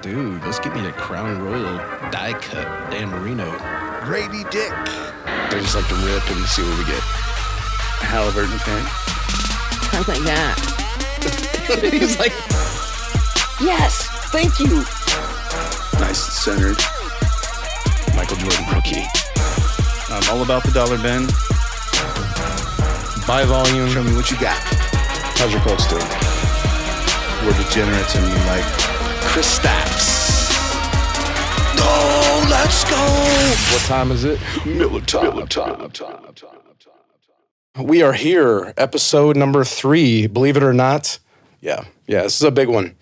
Dude, let's give me a Crown Royal die cut Dan Marino. Grady Dick. I just like to rip and see what we get. Halliburton fan. I'm like that. He's like, Yes, thank you. Nice and centered. Michael Jordan rookie. I'm all about the dollar bin. Buy volume. Show me what you got. How's your Colts doing? We're degenerates and we like Chris Stapps. Oh, let's go. What time is it? Millertime. We are here, episode number 3, believe it or not. Yeah, this is a big one.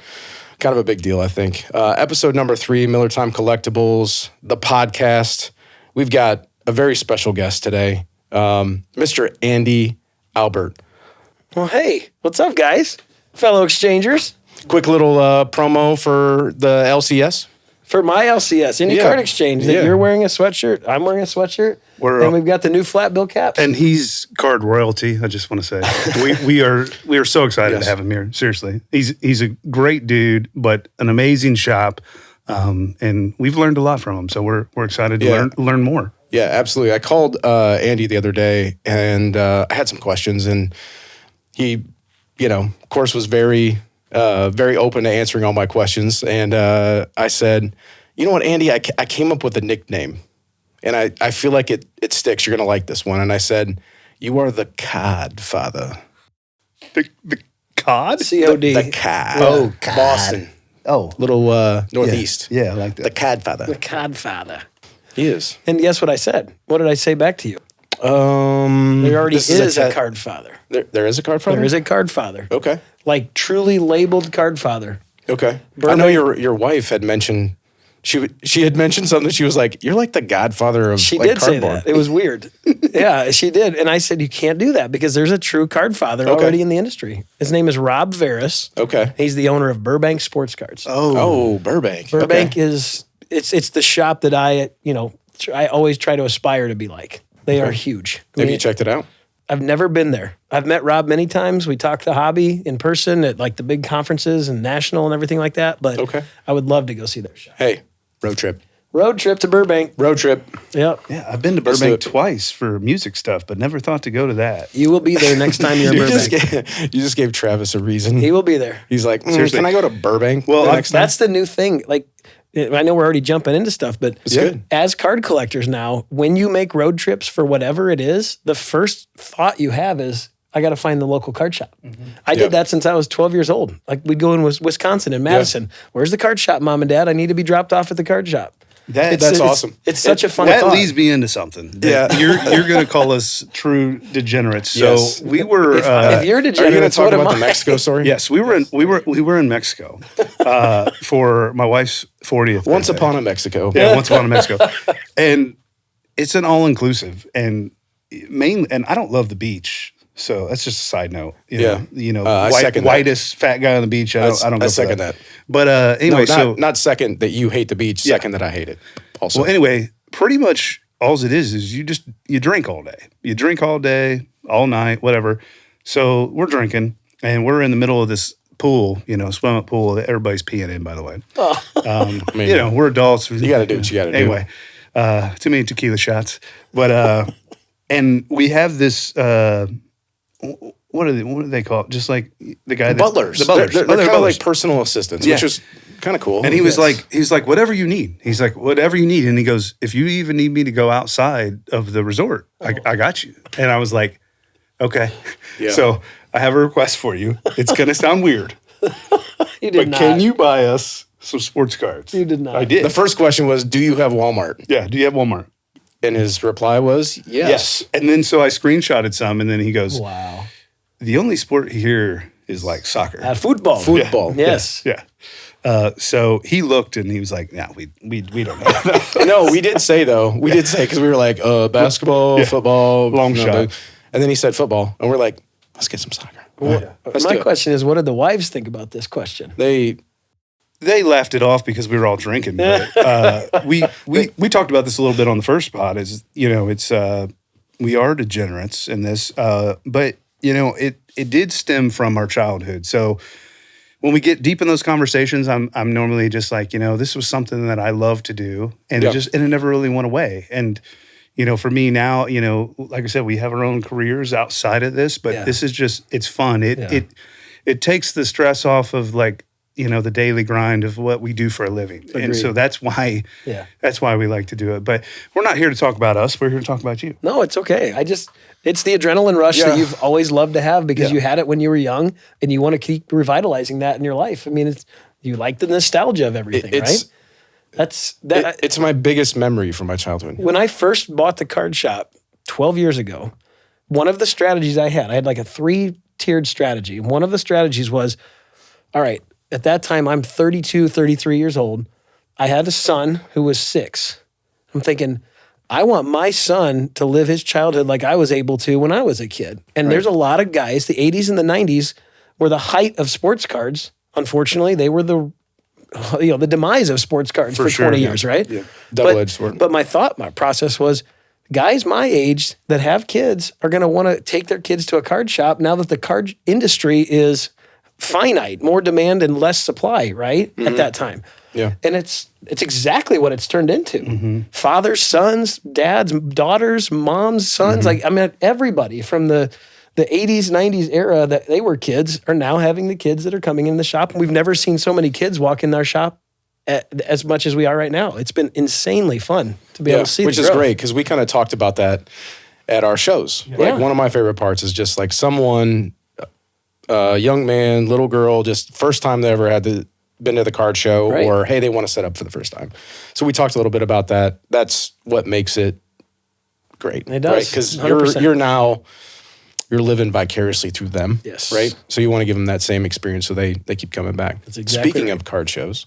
Kind of a big deal, I think. Episode number 3, Millertime Collectibles, the podcast. We've got a very special guest today, Mr. Andy Albert. Well, hey, what's up, guys? Fellow exchangers. Quick little promo for the LCS. For my LCS, Indy Card Exchange, that you're wearing a sweatshirt, I'm wearing a sweatshirt, and we've got the new flat bill caps. And he's card royalty. I just want to say we are so excited to have him here. Seriously, he's a great dude, but an amazing shop, and we've learned a lot from him. So we're excited to learn more. Yeah, absolutely. I called Andy the other day, and I had some questions, and he, of course, was very open to answering all my questions. And I said, you know what, Andy, I came up with a nickname, and I feel like it sticks. You're going to like this one. And I said, you are the Cod Father. The cod? COD. The Cod. Oh, Cod. Boston. Oh, Little northeast. yeah, I like that. The Cod Father. The Codfather. He is. And guess what I said? What did I say back to you? There already this is a a card father. There is a Card Father? There is a card father. Okay. Like truly labeled card father. Okay. Burbank. I know your wife had mentioned, she had mentioned something. She was like, you're like the godfather of She like did say cardboard. that. It was weird. Yeah, she did. And I said, you can't do that because there's a true card father already in the industry. His name is Rob Veras. Okay. He's the owner of Burbank Sports Cards. Oh, Burbank. Burbank Okay. is, it's the shop that I always try to aspire to be like. They are huge. Have you checked it out? I've never been there. I've met Rob many times. We talked the hobby in person at like the big conferences and national and everything like that. But I would love to go see their shop. Hey, road trip. Road trip to Burbank. Road trip. Yep. Yeah, I've been to Let's do Burbank it. twice for music stuff, but never thought to go to that. You will be there next time you're in Burbank. You just gave Travis a reason. He will be there. He's like, Seriously. can I go to Burbank? Well, the next time? That's the new thing. Like, I know we're already jumping into stuff, but It's good. as card collectors now, when you make road trips for whatever it is, the first thought you have is, I got to find the local card shop. I did that since I was 12 years old. Like we'd go in Wisconsin and Madison. Where's the card shop, Mom and Dad? I need to be dropped off at the card shop. That's awesome. It's such a fun That thought. leads me into something. Yeah. You're going to call us true degenerates. Yes. So we were. If you're a Are you degenerate, going to talk what am about the I? Mexico story? Yes, we were in Mexico for my wife's 40th. Once birthday. upon a Mexico. Yeah, once upon a Mexico, and it's an all inclusive and mainly. And I don't love the beach, so that's just a side note. Yeah. I white, second that. whitest fat guy on the beach. I don't go for second that. But anyway, No, not second that you hate the beach. Second that I hate it. Also, well, anyway, pretty much all it is you drink all day. You drink all day, all night, whatever. So we're drinking, and we're in the middle of this pool, swimming pool that everybody's peeing in, by the way. We're adults. you got to do what you got to do. Anyway, too many tequila shots. But and we have this. What do they call it? Just like the guy Butlers. the butlers. They're Oh, kind of butlers. like personal assistants, Yeah. which is kind of cool. And he was like, whatever you need. He's like, whatever you need. And he goes, if you even need me to go outside of the resort, I got you. And I was like, okay. Yeah. So I have a request for you. It's going to sound weird, You did but not. can you buy us some sports cards? You did not. I did. the first question was, do you have Walmart? Yeah. Do you have Walmart? And his reply was, yes. And then so I screenshotted some, and then he goes, Wow. the only sport here is like soccer. Football. Football. Yes. Yeah. So he looked and he was like, "No, we don't know." No, we did say though. We did say because we were like basketball, football, Long shot. and then he said football, and we're like, let's get some soccer. Let's My do it. question is, what did the wives think about this question? They laughed it off because we were all drinking. But we talked about this a little bit on the first pod. Is it's we are degenerates in this, but it did stem from our childhood. So when we get deep in those conversations, I'm normally just like, this was something that I love to do, and it never really went away. And for me now, like I said, we have our own careers outside of this, but this is just, it's fun. It takes the stress off of like, the daily grind of what we do for a living. Agreed. And so that's why we like to do it. But we're not here to talk about us. We're here to talk about you. No, it's okay. It's the adrenaline rush that you've always loved to have because you had it when you were young and you want to keep revitalizing that in your life. I mean, you like the nostalgia of everything, right? It's my biggest memory from my childhood. When I first bought the card shop 12 years ago, one of the strategies I had like a 3-tiered strategy. And one of the strategies was, all right, at that time, I'm 32, 33 years old. I had a son who was 6. I'm thinking, I want my son to live his childhood like I was able to when I was a kid. And there's a lot of guys, the 80s and the 90s were the height of sports cards. Unfortunately, they were the demise of sports cards for 20 years, right? Yeah. Double-edged sword. But my process was, guys my age that have kids are going to want to take their kids to a card shop now that the card industry is finite, more demand and less supply, right? At that time. Yeah. And it's exactly what it's turned into. Fathers, sons, dads, daughters, moms, sons, everybody from the 80s, 90s era that they were kids are now having the kids that are coming in the shop. And we've never seen so many kids walk in our shop as much as we are right now. It's been insanely fun to be able to see which is great because we kind of talked about that at our shows. Like one of my favorite parts is just like someone, young man, little girl, just first time they ever been to the card show or, hey, they want to set up for the first time. So we talked a little bit about that. That's what makes it great. It does. Because you're living vicariously through them. Yes. Right? So you want to give them that same experience so they keep coming back. That's exactly Speaking of card shows,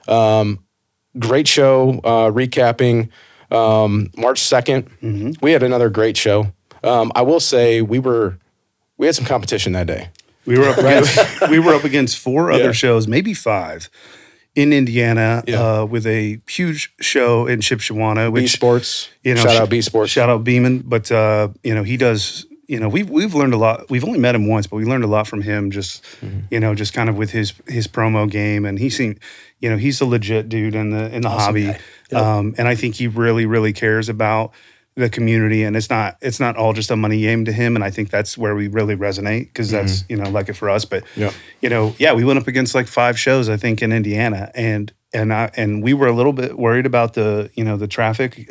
great show, recapping March 2nd. We had another great show. I will say we had some competition that day. We were up against 4 other shows, maybe 5, in Indiana with a huge show in Shipshewana. B Sports. Shout out B Sports. Shout out Beeman. But, he does, we've learned a lot. We've only met him once, but we learned a lot from him just, just kind of with his promo game. And he's a legit dude in the hobby. Yep. And I think he really, really cares about the community, and it's not all just a money game to him, and I think that's where we really resonate because that's like it for us. But we went up against like 5 shows I think in Indiana, and we were a little bit worried about the the traffic,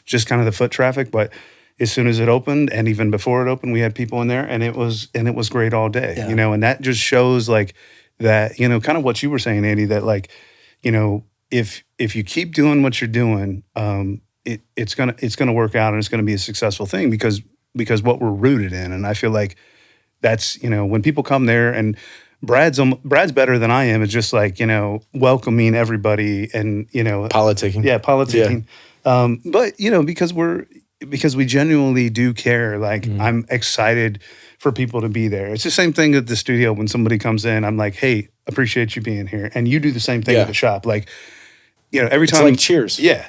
just kind of the foot traffic. But as soon as it opened, and even before it opened, we had people in there, and it was great all day. And that just shows like that kind of what you were saying, Andy. That like if you keep doing what you're doing. It's gonna work out and it's gonna be a successful thing because what we're rooted in. And I feel like that's when people come there, and Brad's better than I am. It's just like welcoming everybody and politicking. Yeah, politicking. But because we genuinely do care. Like I'm excited for people to be there. It's the same thing at the studio when somebody comes in. I'm like, hey, appreciate you being here, and you do the same thing at the shop. Like. Every time. It's like Cheers. Yeah.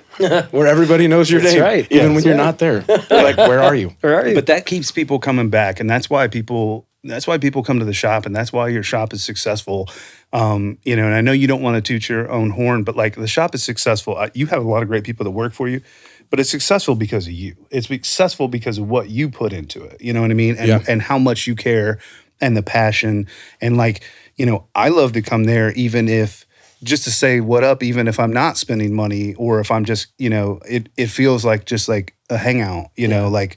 Where everybody knows your name. Right. Even when you're not there. They're like, where are you? Where are you? But that keeps people coming back. And that's why people come to the shop. And that's why your shop is successful. And I know you don't want to toot your own horn, but like the shop is successful. You have a lot of great people that work for you, but it's successful because of you. It's successful because of what you put into it. You know what I mean? And how much you care and the passion. And like, I love to come there even if, just to say what up, even if I'm not spending money or if I'm just, it feels like just like a hangout, like,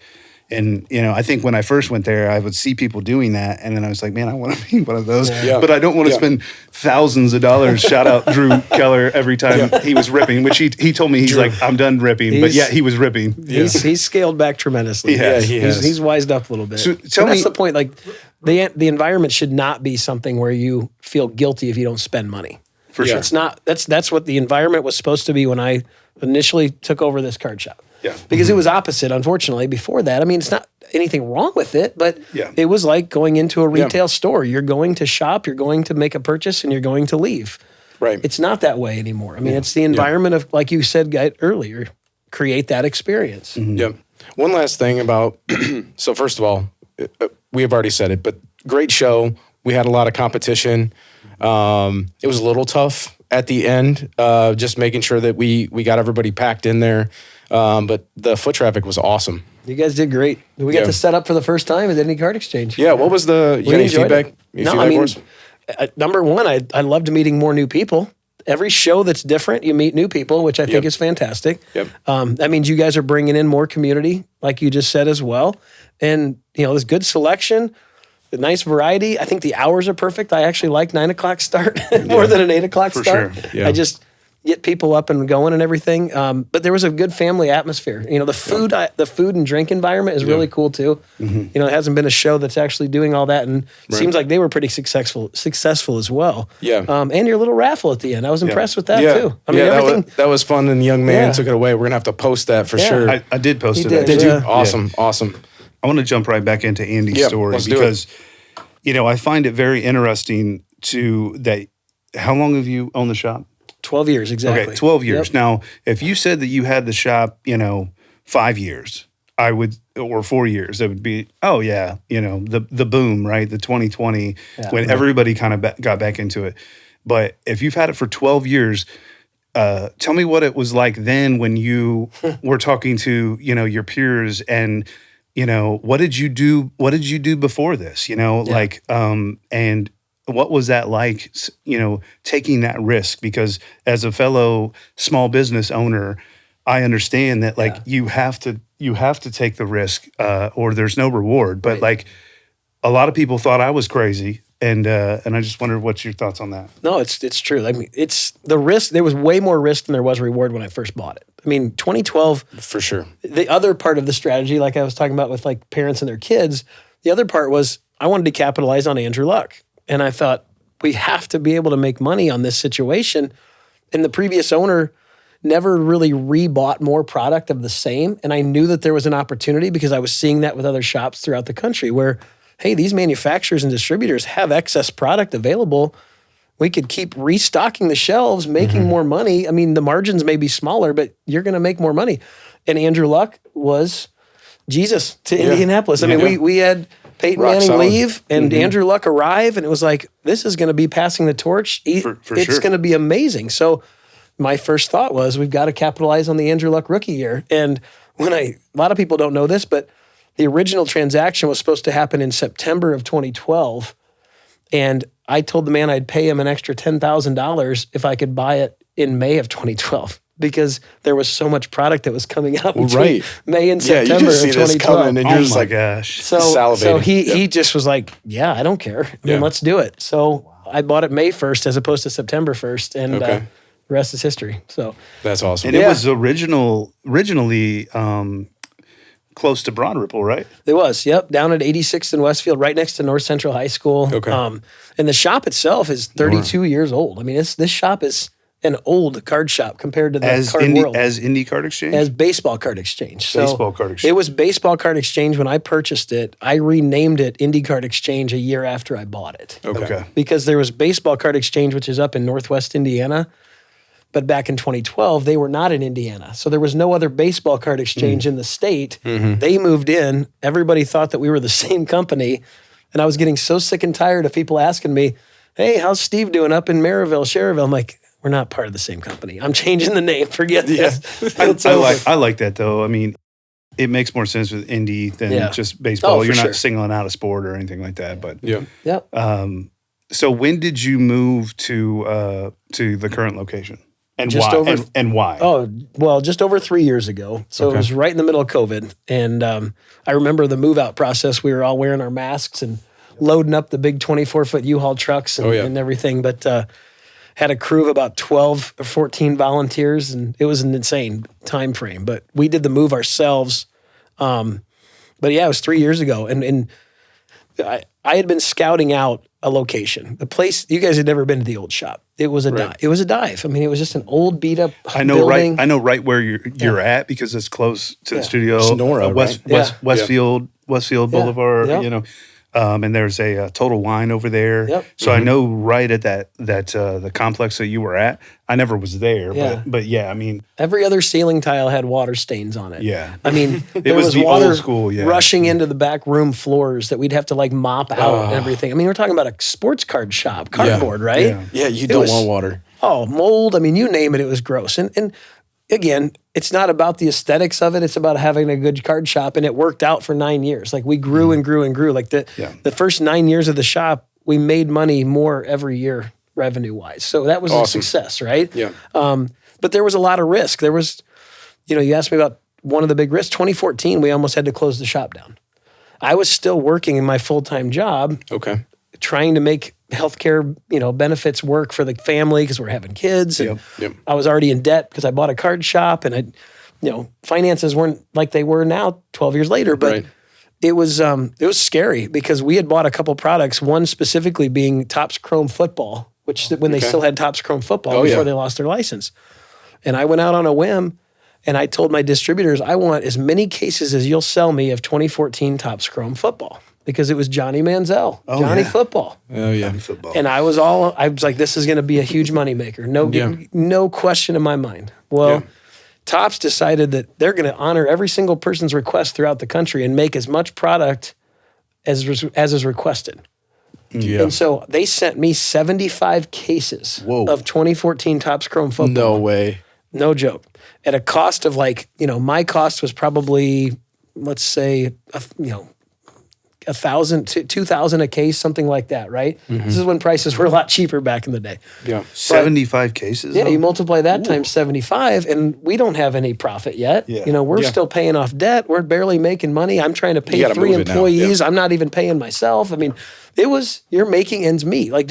and, I think when I first went there, I would see people doing that. And then I was like, man, I want to be one of those, but I don't want to spend thousands of dollars. Shout out Drew Keller every time he was ripping, which he told me, he's like, I'm done ripping, but he was ripping. He's scaled back tremendously. He's wised up a little bit. So that's the point. Like the environment should not be something where you feel guilty if you don't spend money. For sure. It's not, that's what the environment was supposed to be when I initially took over this card shop. Yeah. Because it was opposite, unfortunately, before that. I mean, it's not anything wrong with it, but it was like going into a retail store. You're going to shop, you're going to make a purchase, and you're going to leave. Right. It's not that way anymore. I mean, it's the environment of, like you said earlier, create that experience. Yeah. One last thing about, so first of all, we have already said it, but great show. We had a lot of competition. It was a little tough at the end, just making sure that we got everybody packed in there. But the foot traffic was awesome. You guys did great. We got to set up for the first time at Indy Card Exchange. Yeah, what was the any feedback? Number one, I loved meeting more new people. Every show that's different, you meet new people, which I think is fantastic. Yep. That means you guys are bringing in more community, like you just said as well. And, there's good selection, a nice variety. I think the hours are perfect. I actually like 9 o'clock start more than an 8 o'clock start. Sure. Yeah. I just get people up and going and everything. But there was a good family atmosphere. The food and drink environment is really cool too. Mm-hmm. It hasn't been a show that's actually doing all that, and it seems like they were pretty successful as well. Yeah. And your little raffle at the end, I was impressed with that too. I mean, everything that was fun, and the young man took it away. We're gonna have to post that for sure. I did post it. Did you? Awesome. I want to jump right back into Andy's story because, I find it very interesting that. How long have you owned the shop? 12 years, exactly. Okay, 12 years. Yep. Now, if you said that you had the shop, 5 years, or 4 years, it would be, the boom, right? The 2020, when everybody kind of got back into it. But if you've had it for 12 years, tell me what it was like then when you were talking to, your peers and, what did you do? What did you do before this? And what was that like, taking that risk? Because as a fellow small business owner, I understand that you have to take the risk or there's no reward. But a lot of people thought I was crazy. And I just wondered what's your thoughts on that? No, it's true. I mean, it's the risk. There was way more risk than there was reward when I first bought it. I mean, 2012. For sure. The other part of the strategy, like I was talking about with parents and their kids, the other part was I wanted to capitalize on Andrew Luck. And I thought, we have to be able to make money on this situation. And the previous owner never really rebought more product of the same. And I knew that there was an opportunity because I was seeing that with other shops throughout the country where, hey, these manufacturers and distributors have excess product available. We could keep restocking the shelves, making more money. I mean, the margins may be smaller, but you're going to make more money. And Andrew Luck was Jesus to Indianapolis. I mean, we had Peyton Manning leave and Andrew Luck arrive, and it was like, this is going to be passing the torch. It's going to be amazing. So my first thought was, we've got to capitalize on the Andrew Luck rookie year. And a lot of people don't know this, but the original transaction was supposed to happen in September of 2012. And I told the man I'd pay him an extra $10,000 if I could buy it in May of 2012. Because there was so much product that was coming out between May and September you just see of this 2012. coming and you're just like, gosh, salivating. So he just was like, yeah, I don't care. I mean, let's do it. So I bought it May 1st as opposed to September 1st, and the rest is history. So that's awesome. And it was originally close to Broad Ripple, right? It was, down at 86th and Westfield, right next to North Central High School. Okay. And the shop itself is 32 years old. I mean, this shop is an old card shop compared to the card world. As Indy Card Exchange? As Baseball Card Exchange. So Baseball Card Exchange. It was Baseball Card Exchange when I purchased it. I renamed it Indy Card Exchange a year after I bought it. Okay. Because there was Baseball Card Exchange, which is up in Northwest Indiana. But back in 2012, they were not in Indiana. So there was no other baseball card exchange in the state. They moved in. Everybody thought that we were the same company. And I was getting so sick and tired of people asking me, hey, how's Steve doing up in Maryville, Cherryville? I'm like, we're not part of the same company. I'm changing the name. Forget this. I like that, though. I mean, it makes more sense with Indy than just baseball. You're not singling out a sport or anything like that. But so when did you move to the current location? And why? And why? Oh, well, just over 3 years ago. So it was right in the middle of COVID. And I remember the move out process. We were all wearing our masks and loading up the big 24-foot U-Haul trucks and everything. But had a crew of about 12 or 14 volunteers, and it was an insane time frame. But we did the move ourselves. But yeah, it was 3 years ago. And I had been scouting out a location. The place, you guys had never been to the old shop. It was a dive. It was a dive. I mean, it was just an old beat up building. I know right where you're at because it's close to the studio. Sonora, Westfield Boulevard. You know, And there's a Total Wine over there. Yep. So I know right at that the complex that you were at. I never was there, Yeah. but yeah, I mean, Every other ceiling tile had water stains on it. yeah. I mean, there was was the water old school, yeah. rushing into the back room floors that we'd have to like mop out and everything. I mean, we're talking about a sports card shop, cardboard, right? Yeah. Yeah, you don't was- want water. Oh, mold. I mean, you name it, it was gross. And again, it's not about the aesthetics of it. It's about having a good card shop. And it worked out for 9 years. Like we grew and grew and grew. Like the first 9 years of the shop, we made money more every year revenue wise. So that was Awesome. a success, right? Yeah. But there was a lot of risk. There was, you asked me about one of the big risks. 2014, we almost had to close the shop down. I was still working in my full-time job, Okay. trying to make healthcare, benefits work for the family because we're having kids. And Yep. I was already in debt because I bought a card shop, and finances weren't like they were now 12 years later. But Right. it was scary because we had bought a couple products. One specifically being Topps Chrome Football, which when they still had Topps Chrome Football before they lost their license. And I went out on a whim. And I told my distributors, I want as many cases as you'll sell me of 2014 Topps Chrome Football because it was Johnny Manziel, Johnny yeah. Football. Oh yeah. Football. And I was like, this is going to be a huge moneymaker. No question in my mind. Well, Topps decided that they're going to honor every single person's request throughout the country and make as much product as is requested. Yeah. And so they sent me 75 cases of 2014 Topps Chrome Football. No way. No joke. At a cost of my cost was probably, let's say, $1,000 to $2,000 a case, something like that, right? This is when prices were a lot cheaper back in the day. Yeah. 75 cases. Yeah, though? you multiply that times 75, and we don't have any profit yet. Yeah. We're still paying off debt. We're barely making money. I'm trying to pay gotta 3 move it now. employees. I'm not even paying myself. I mean, you're making ends meet. Like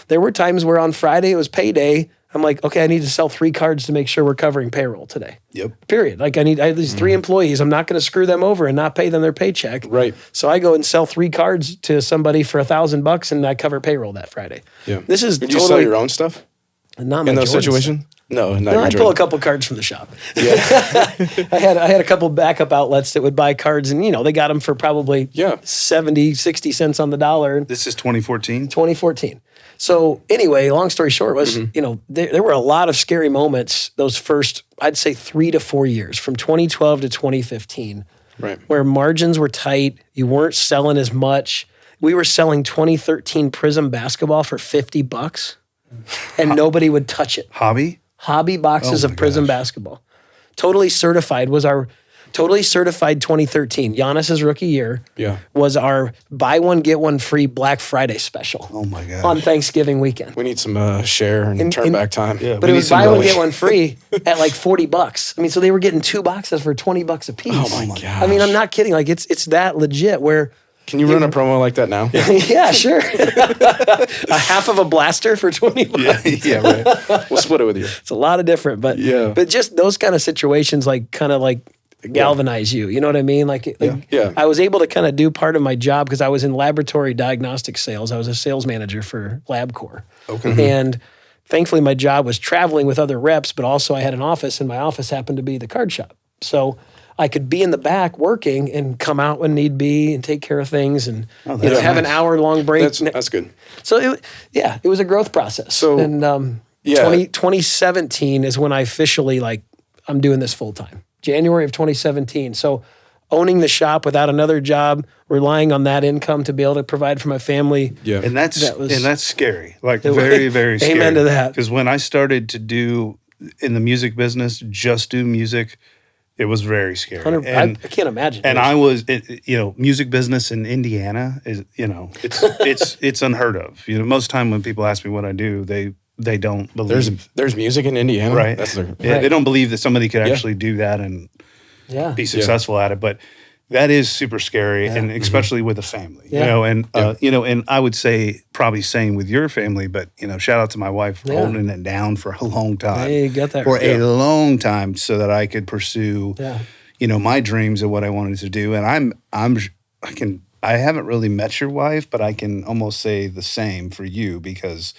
there were times where on Friday it was payday. I'm like, okay, I need to sell 3 cards to make sure we're covering payroll today. Yep. Period. Like I have these 3 employees. I'm not going to screw them over and not pay them their paycheck. Right. So I go and sell 3 cards to somebody for $1,000 and I cover payroll that Friday. Yeah. This is Did totally you sell your own stuff not my in those Jordan stuff. situations? No, not No, your I pull a Jordan. couple cards from the shop. Yeah. I had a couple backup outlets that would buy cards, and they got them for probably 70, 60 cents on the dollar. This is 2014. 2014. So anyway, long story short was, there were a lot of scary moments those first, I'd say 3 to 4 years, from 2012 to 2015, Right. where margins were tight. You weren't selling as much. We were selling 2013 Prism basketball for $50, and nobody would touch it. Hobby boxes of Prism basketball. Totally Certified was our Totally Certified 2013. Giannis's rookie year was our buy one, get one free Black Friday special. Oh my gosh. On Thanksgiving weekend. We need some share and turn back time. Yeah, But it was buy one, get one free at like $40. I mean, so they were getting 2 boxes for $20 a piece. Oh my gosh. I mean, I'm not kidding. Like it's that legit where Can you run a promo like that now? yeah, sure. A half of a blaster for $20. Yeah, right. We'll split it with you. It's a lot of different, but just those kind of situations kind of galvanize you. You know what I mean? Yeah. I was able to kind of do part of my job because I was in laboratory diagnostic sales. I was a sales manager for LabCorp. Okay. And thankfully my job was traveling with other reps, but also I had an office, and my office happened to be the card shop. So I could be in the back working and come out when need be and take care of things and have an hour-long break. That's good. So it was a growth process. So, and 2017 is when I officially I'm doing this full time. January of 2017. So owning the shop without another job, relying on that income to be able to provide for my family. Yeah. And that's scary. Very, very scary. Amen to that. Because when I started to do in the music business, just do music, it was very scary. I can't imagine. And I was, music business in Indiana is, it's unheard of. Most time when people ask me what I do, they don't believe. There's music in Indiana, right? They don't believe that somebody could actually do that and be successful at it. But that is super scary, and especially with a family, and I would say probably same with your family. But shout out to my wife for holding it down for a long time. Hey, you got that for right. a long time, so that I could pursue, my dreams of what I wanted to do. And I haven't really met your wife, but I can almost say the same for you because.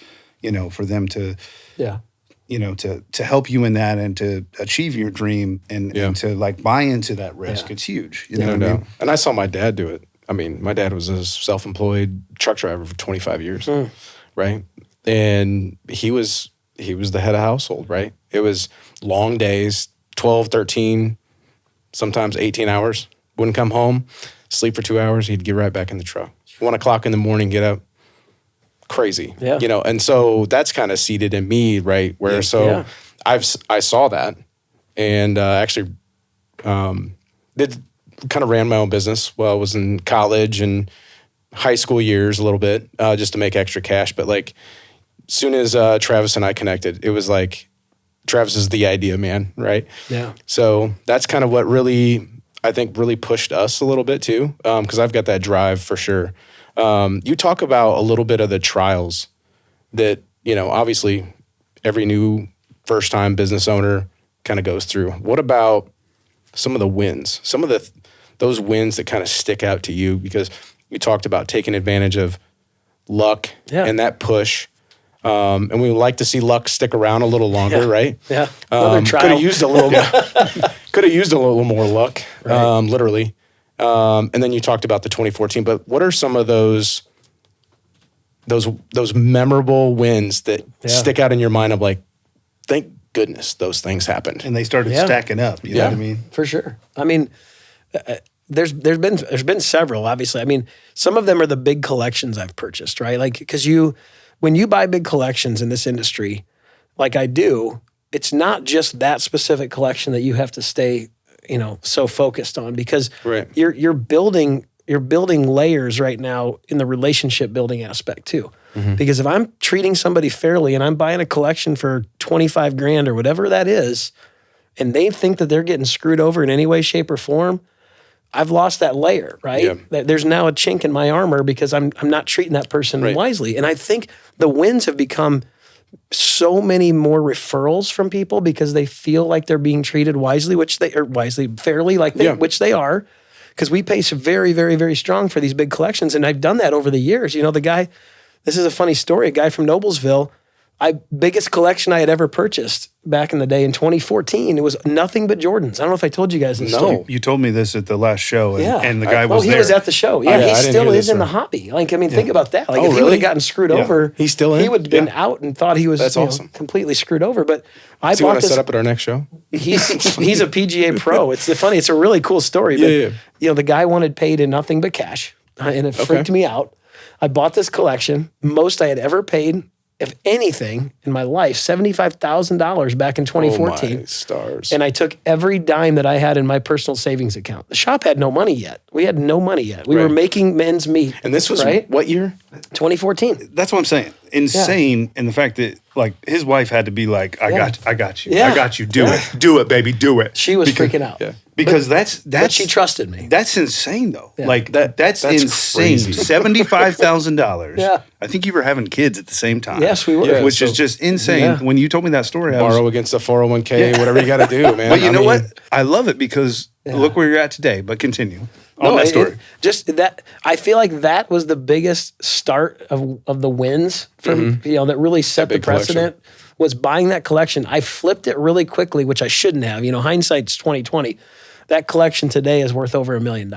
For them to, to help you in that and to achieve your dream and to buy into that risk, it's huge. You know what I mean? And I saw my dad do it. I mean, my dad was a self-employed truck driver for 25 years, right? And he was the head of household, right? It was long days, 12, 13, sometimes 18 hours. Wouldn't come home, sleep for 2 hours. He'd get right back in the truck. 1 o'clock in the morning, get up. Crazy, you know? And so that's kind of seeded in me, right? Where I saw that and actually kind of ran my own business while I was in college and high school years a little bit, just to make extra cash. But like, as soon as Travis and I connected, it was like, Travis is the idea man, right? Yeah. So that's kind of what really, I think, really pushed us a little bit too, because I've got that drive for sure. You talk about a little bit of the trials that, you know, obviously every new first-time business owner kind of goes through. What about some of the wins? Some of those wins that kind of stick out to you, because you talked about taking advantage of luck and that push. And we would like to see luck stick around a little longer, right? Yeah. Could have used a little more luck, literally. And then you talked about the 2014. But what are some of those memorable wins that stick out in your mind of like, thank goodness those things happened, And they started stacking up. You know what I mean? For sure. I mean, there's been several, obviously. I mean, some of them are the big collections I've purchased, right? Like, because when you buy big collections in this industry, like I do, it's not just that specific collection that you have to stay, you know, so focused on, because you're building layers right now in the relationship building aspect too. Mm-hmm. Because if I'm treating somebody fairly and I'm buying a collection for 25 grand or whatever that is, and they think that they're getting screwed over in any way, shape, or form, I've lost that layer, right? Yeah. There's now a chink in my armor because I'm not treating that person wisely. And I think the wins have become so many more referrals from people because they feel like they're being treated wisely, fairly, which they are. Because we pay very, very, very strong for these big collections. And I've done that over the years. You know, this is a funny story, a guy from Noblesville, biggest collection I had ever purchased back in the day in 2014. It was nothing but Jordans. I don't know if I told you guys this story. You told me this at the last show, and the guy was there. He was at the show. Yeah, he still is in the hobby. Like, I mean, think about that. Like, if he would have gotten screwed over, he's still in? He would have been out and thought he was awesome. Completely screwed over. But I bought this. Set up at our next show? He's a PGA pro. It's a really cool story. But, you know, the guy wanted paid in nothing but cash, and it freaked me out. I bought this collection, most I had ever paid, if anything, in my life, $75,000 back in 2014. Oh my stars. And I took every dime that I had in my personal savings account. The shop had no money yet. We had no money yet. We were making men's meat. And this was what year? 2014. That's what I'm saying. Insane in the fact that, like, his wife had to be like, I got you. Yeah. I got you. Do it, baby. Do it. She was freaking out. Yeah. Because but she trusted me. That's insane, though. Yeah. Like, that's insane. crazy. $75,000. Yeah. I think you were having kids at the same time. Yes, we were. Yeah, which is just insane. Yeah. When you told me that story, Borrow against the 401k, whatever you got to do, man. But you know what? I love it because look where you're at today. But continue on that story. I feel like that was the biggest start of the wins from that really set the precedent. Was buying that collection. I flipped it really quickly, which I shouldn't have. You know, hindsight's 20/20. That collection today is worth over $1 million.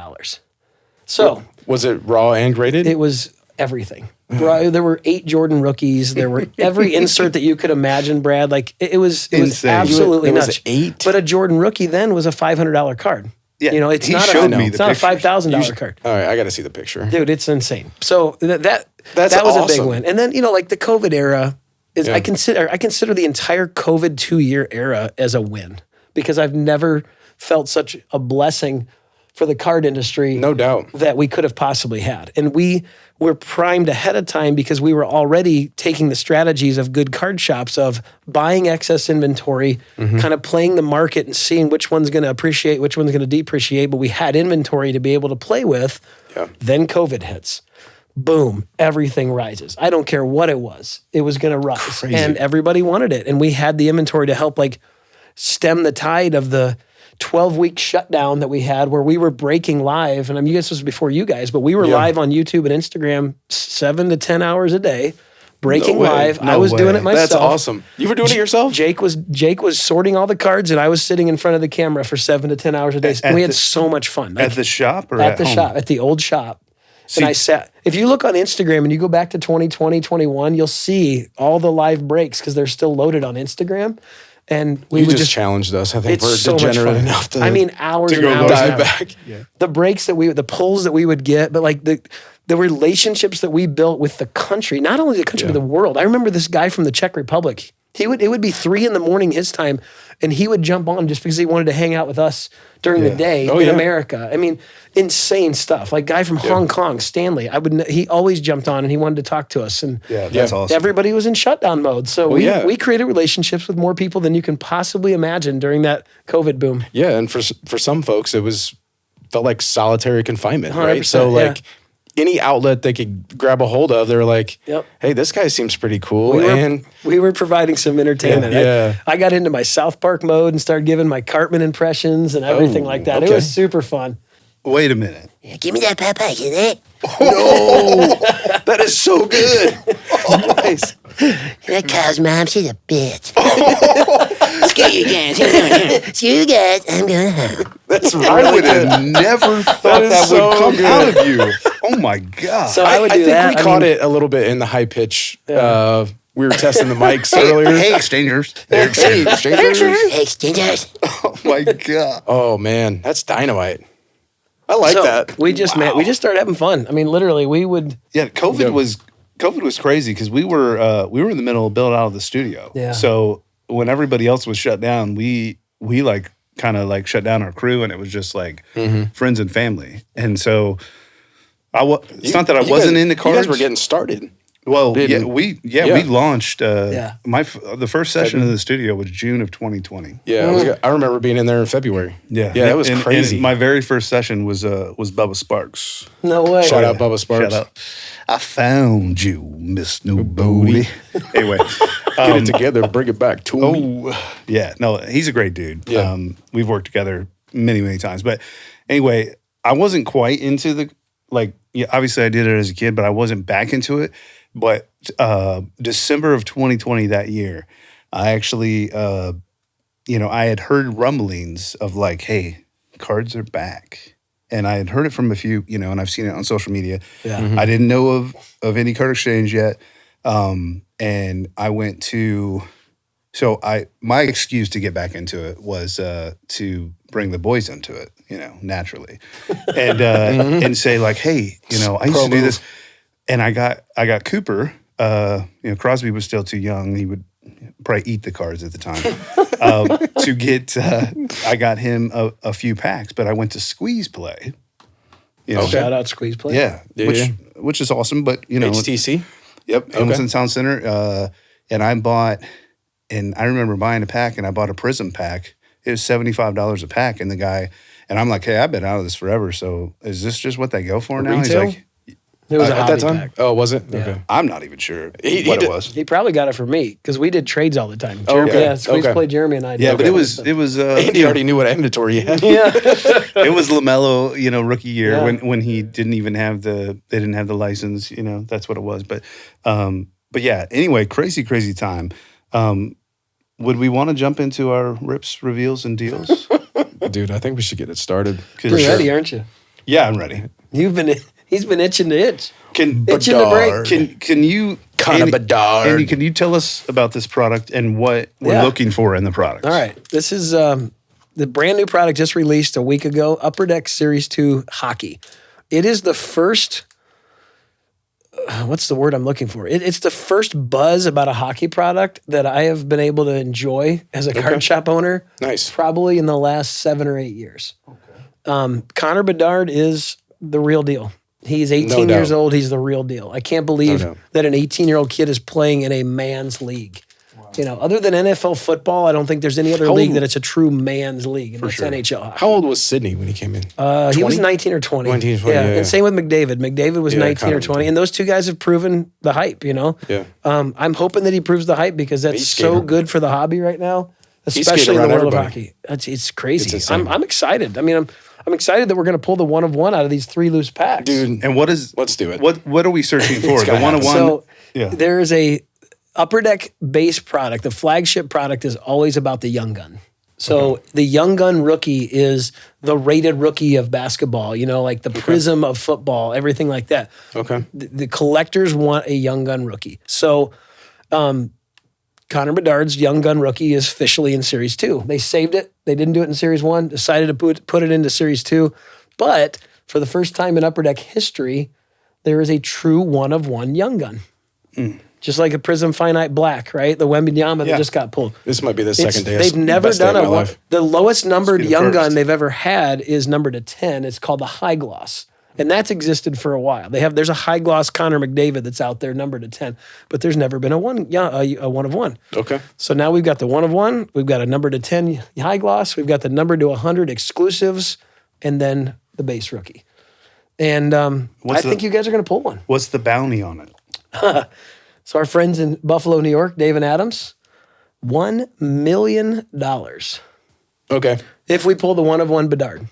So was it raw and graded? It was everything. There were 8 Jordan rookies. There were every insert that you could imagine, Brad. Like it was absolutely nuts. Was 8? But a Jordan rookie then was a $500 card. Yeah, you know, it's not a $5,000 card. All right, I got to see the picture, dude. It's insane. So that was awesome. a big win. And then, you know, like the COVID era is I consider the entire COVID 2-year era as a win because I've never felt such a blessing for the card industry, no doubt, that we could have possibly had. And we were primed ahead of time because we were already taking the strategies of good card shops of buying excess inventory, kind of playing the market and seeing which one's going to appreciate, which one's going to depreciate. But we had inventory to be able to play with. Yeah. Then COVID hits. Boom, everything rises. I don't care what it was going to rise. Crazy. And everybody wanted it. And we had the inventory to help like stem the tide of the 12-week shutdown that we had where we were breaking live. And I mean, this was before you guys, but we were live on YouTube and Instagram 7 to 10 hours a day, breaking No way. live. No I was doing way. it myself. That's awesome. You were doing it yourself? Jake was sorting all the cards, and I was sitting in front of the camera for 7 to 10 hours a day. And we had so much fun. Like, At the shop or at the home? shop, at the old shop. See- and I sat. If you look on Instagram and you go back to 2020, 21, you'll see all the live breaks because they're still loaded on Instagram. And we You would just challenged us. I think it's we're so much degenerate fun. enough to. I mean, hours and go hours. dive and hours. back. The breaks the pulls that we would get, but like the relationships that we built with the country, not only the country but the world. I remember this guy from the Czech Republic. It would be 3 a.m. his time, and he would jump on just because he wanted to hang out with us during the day in America. I mean, insane stuff. Like guy from Hong Kong, Stanley. He always jumped on and he wanted to talk to us. And Yeah, that's awesome. everybody was in shutdown mode. So we created relationships with more people than you can possibly imagine during that COVID boom. Yeah, and for some folks, it felt like solitary confinement, right? 100%, So like any outlet they could grab a hold of, they're like, "Hey, this guy seems pretty cool." We were providing some entertainment. Yeah. I got into my South Park mode and started giving my Cartman impressions and everything like that. It okay. was super fun. Wait a minute. Give me that Popeye, you know? that is so good. Nice. That cow's mom, she's a bitch. Screw you guys. Screw you guys. I'm going home. That's I really would good. have never thought is that would so come good. out of you. Oh my God. So I would do think that. we caught it a little bit in the high pitch. We were testing the mics earlier. Hey, exchangers. Hey, strangers. Hey, exchangers. Oh my God. Oh man, that's dynamite. I like So that. we just started having fun. I mean, literally, we would. Yeah, COVID was crazy because we were in the middle of building out of the studio. Yeah. So when everybody else was shut down, we like kind of like shut down our crew, and it was just like friends and family. And so it's not that I wasn't into cards. You guys were getting started. Well, Didn't- we Yeah. launched. Yeah. The first session of the studio was June of 2020. Yeah, I remember being in there in February. Yeah, it was And crazy. my very first session was Bubba Sparks. No way. Shout out Bubba Sparks. Shout out. I found you, Miss New Booty. Anyway, Get it together, bring it back to me. yeah, no, he's a great dude. Yeah. We've worked together many, many times. But anyway, I wasn't quite into obviously I did it as a kid, but I wasn't back into it. But December of 2020 that year, I actually, I had heard rumblings of like, hey, cards are back. And I had heard it from a few, and I've seen it on social media. Yeah. I didn't know of Indy Card Exchange yet. And I went to, my excuse to get back into it was to bring the boys into it, naturally. And and say like, hey, I used to do this. And I got Cooper, Crosby was still too young. He would probably eat the cards at the time. I got him a few packs, but I went to Squeeze Play. Shout out Squeeze Play. Yeah, which is awesome. But HTC. Yep, Hamilton Sound Center. And I remember buying a pack, and I bought a Prism pack. It was $75 a pack, and I'm like, hey, I've been out of this forever. So is this just what they go for now? Retail? He's like, It was a At hobby that time? pack. Oh, was it? Okay. I'm not even sure He what did- it was. He probably got it for me because we did trades all the time. Oh, okay. Yeah, Squeeze Okay. Play Jeremy and I did. Yeah, but Okay. it was Andy already knew what inventory he had. Yeah. it was LaMelo, rookie year Yeah. when he didn't even have they didn't have the license, that's what it was. But yeah, anyway, crazy time. Would we want to jump into our rips, reveals, and deals? Dude, I think we should get it started. You're ready, aren't you? Yeah, I'm ready. He's been itching to itch. Can Itching to break. can you Kinda bedard. Andy, can you tell us about this product and what we're Yeah. looking for in the product? All right. This is the brand new product just released a week ago, Upper Deck Series 2 Hockey. It is the first, what's the word I'm looking for? It's the first buzz about a hockey product that I have been able to enjoy as a card shop owner. Nice. Probably in the last 7 or 8 years. Connor Bedard is the real deal. He's 18 No years doubt. old. He's the real deal. I can't believe doubt. that an 18-year-old kid is playing in a man's league. Other than NFL football, I don't think there's any other league that it's a true man's league, and that's NHL hockey. How old was Sydney when he came in? He was 19 or 20. 19, 20, yeah. And same with McDavid. McDavid was Yeah, 19 or Connor 20. And those two guys have proven the hype, Yeah. I'm hoping that he proves the hype because that's He's so skating. good for the hobby right now, skating especially in the around world of everybody. hockey. It's crazy. It's insane. I'm excited. I mean, I'm excited that we're going to pull the 1 of 1 out of these 3 loose packs. Dude, And let's do it. What are we searching for? The gotta 1 of 1. So yeah. there is a Upper Deck base product. The flagship product is always about the Young Gun. So the Young Gun rookie is the rated rookie of basketball, like the prism of football, everything like that. Okay. The collectors want a Young Gun rookie. So Connor Bedard's Young Gun rookie is officially in Series 2. They saved it. They didn't do it in Series 1, decided to put it into Series 2. But for the first time in Upper Deck history, there is a true 1 of 1 Young Gun. Just like a Prism Finite Black, right? The Wembenyama that just got pulled. This might be the second day. They've never best day done of a my one. life. The lowest numbered be the Young first. Gun they've ever had is numbered to 10. It's called the High Gloss. And that's existed for a while. There's a High Gloss Connor McDavid that's out there numbered to 10, but there's never been a 1 of 1. Okay. So now we've got the 1 of 1, we've got a number to 10 High Gloss, we've got the number to 100 exclusives, and then the base rookie. And I think you guys are going to pull one. What's the bounty on it? So our friends in Buffalo, New York, Dave and Adams, $1 million Okay. if we pull the 1 of 1 Bedard.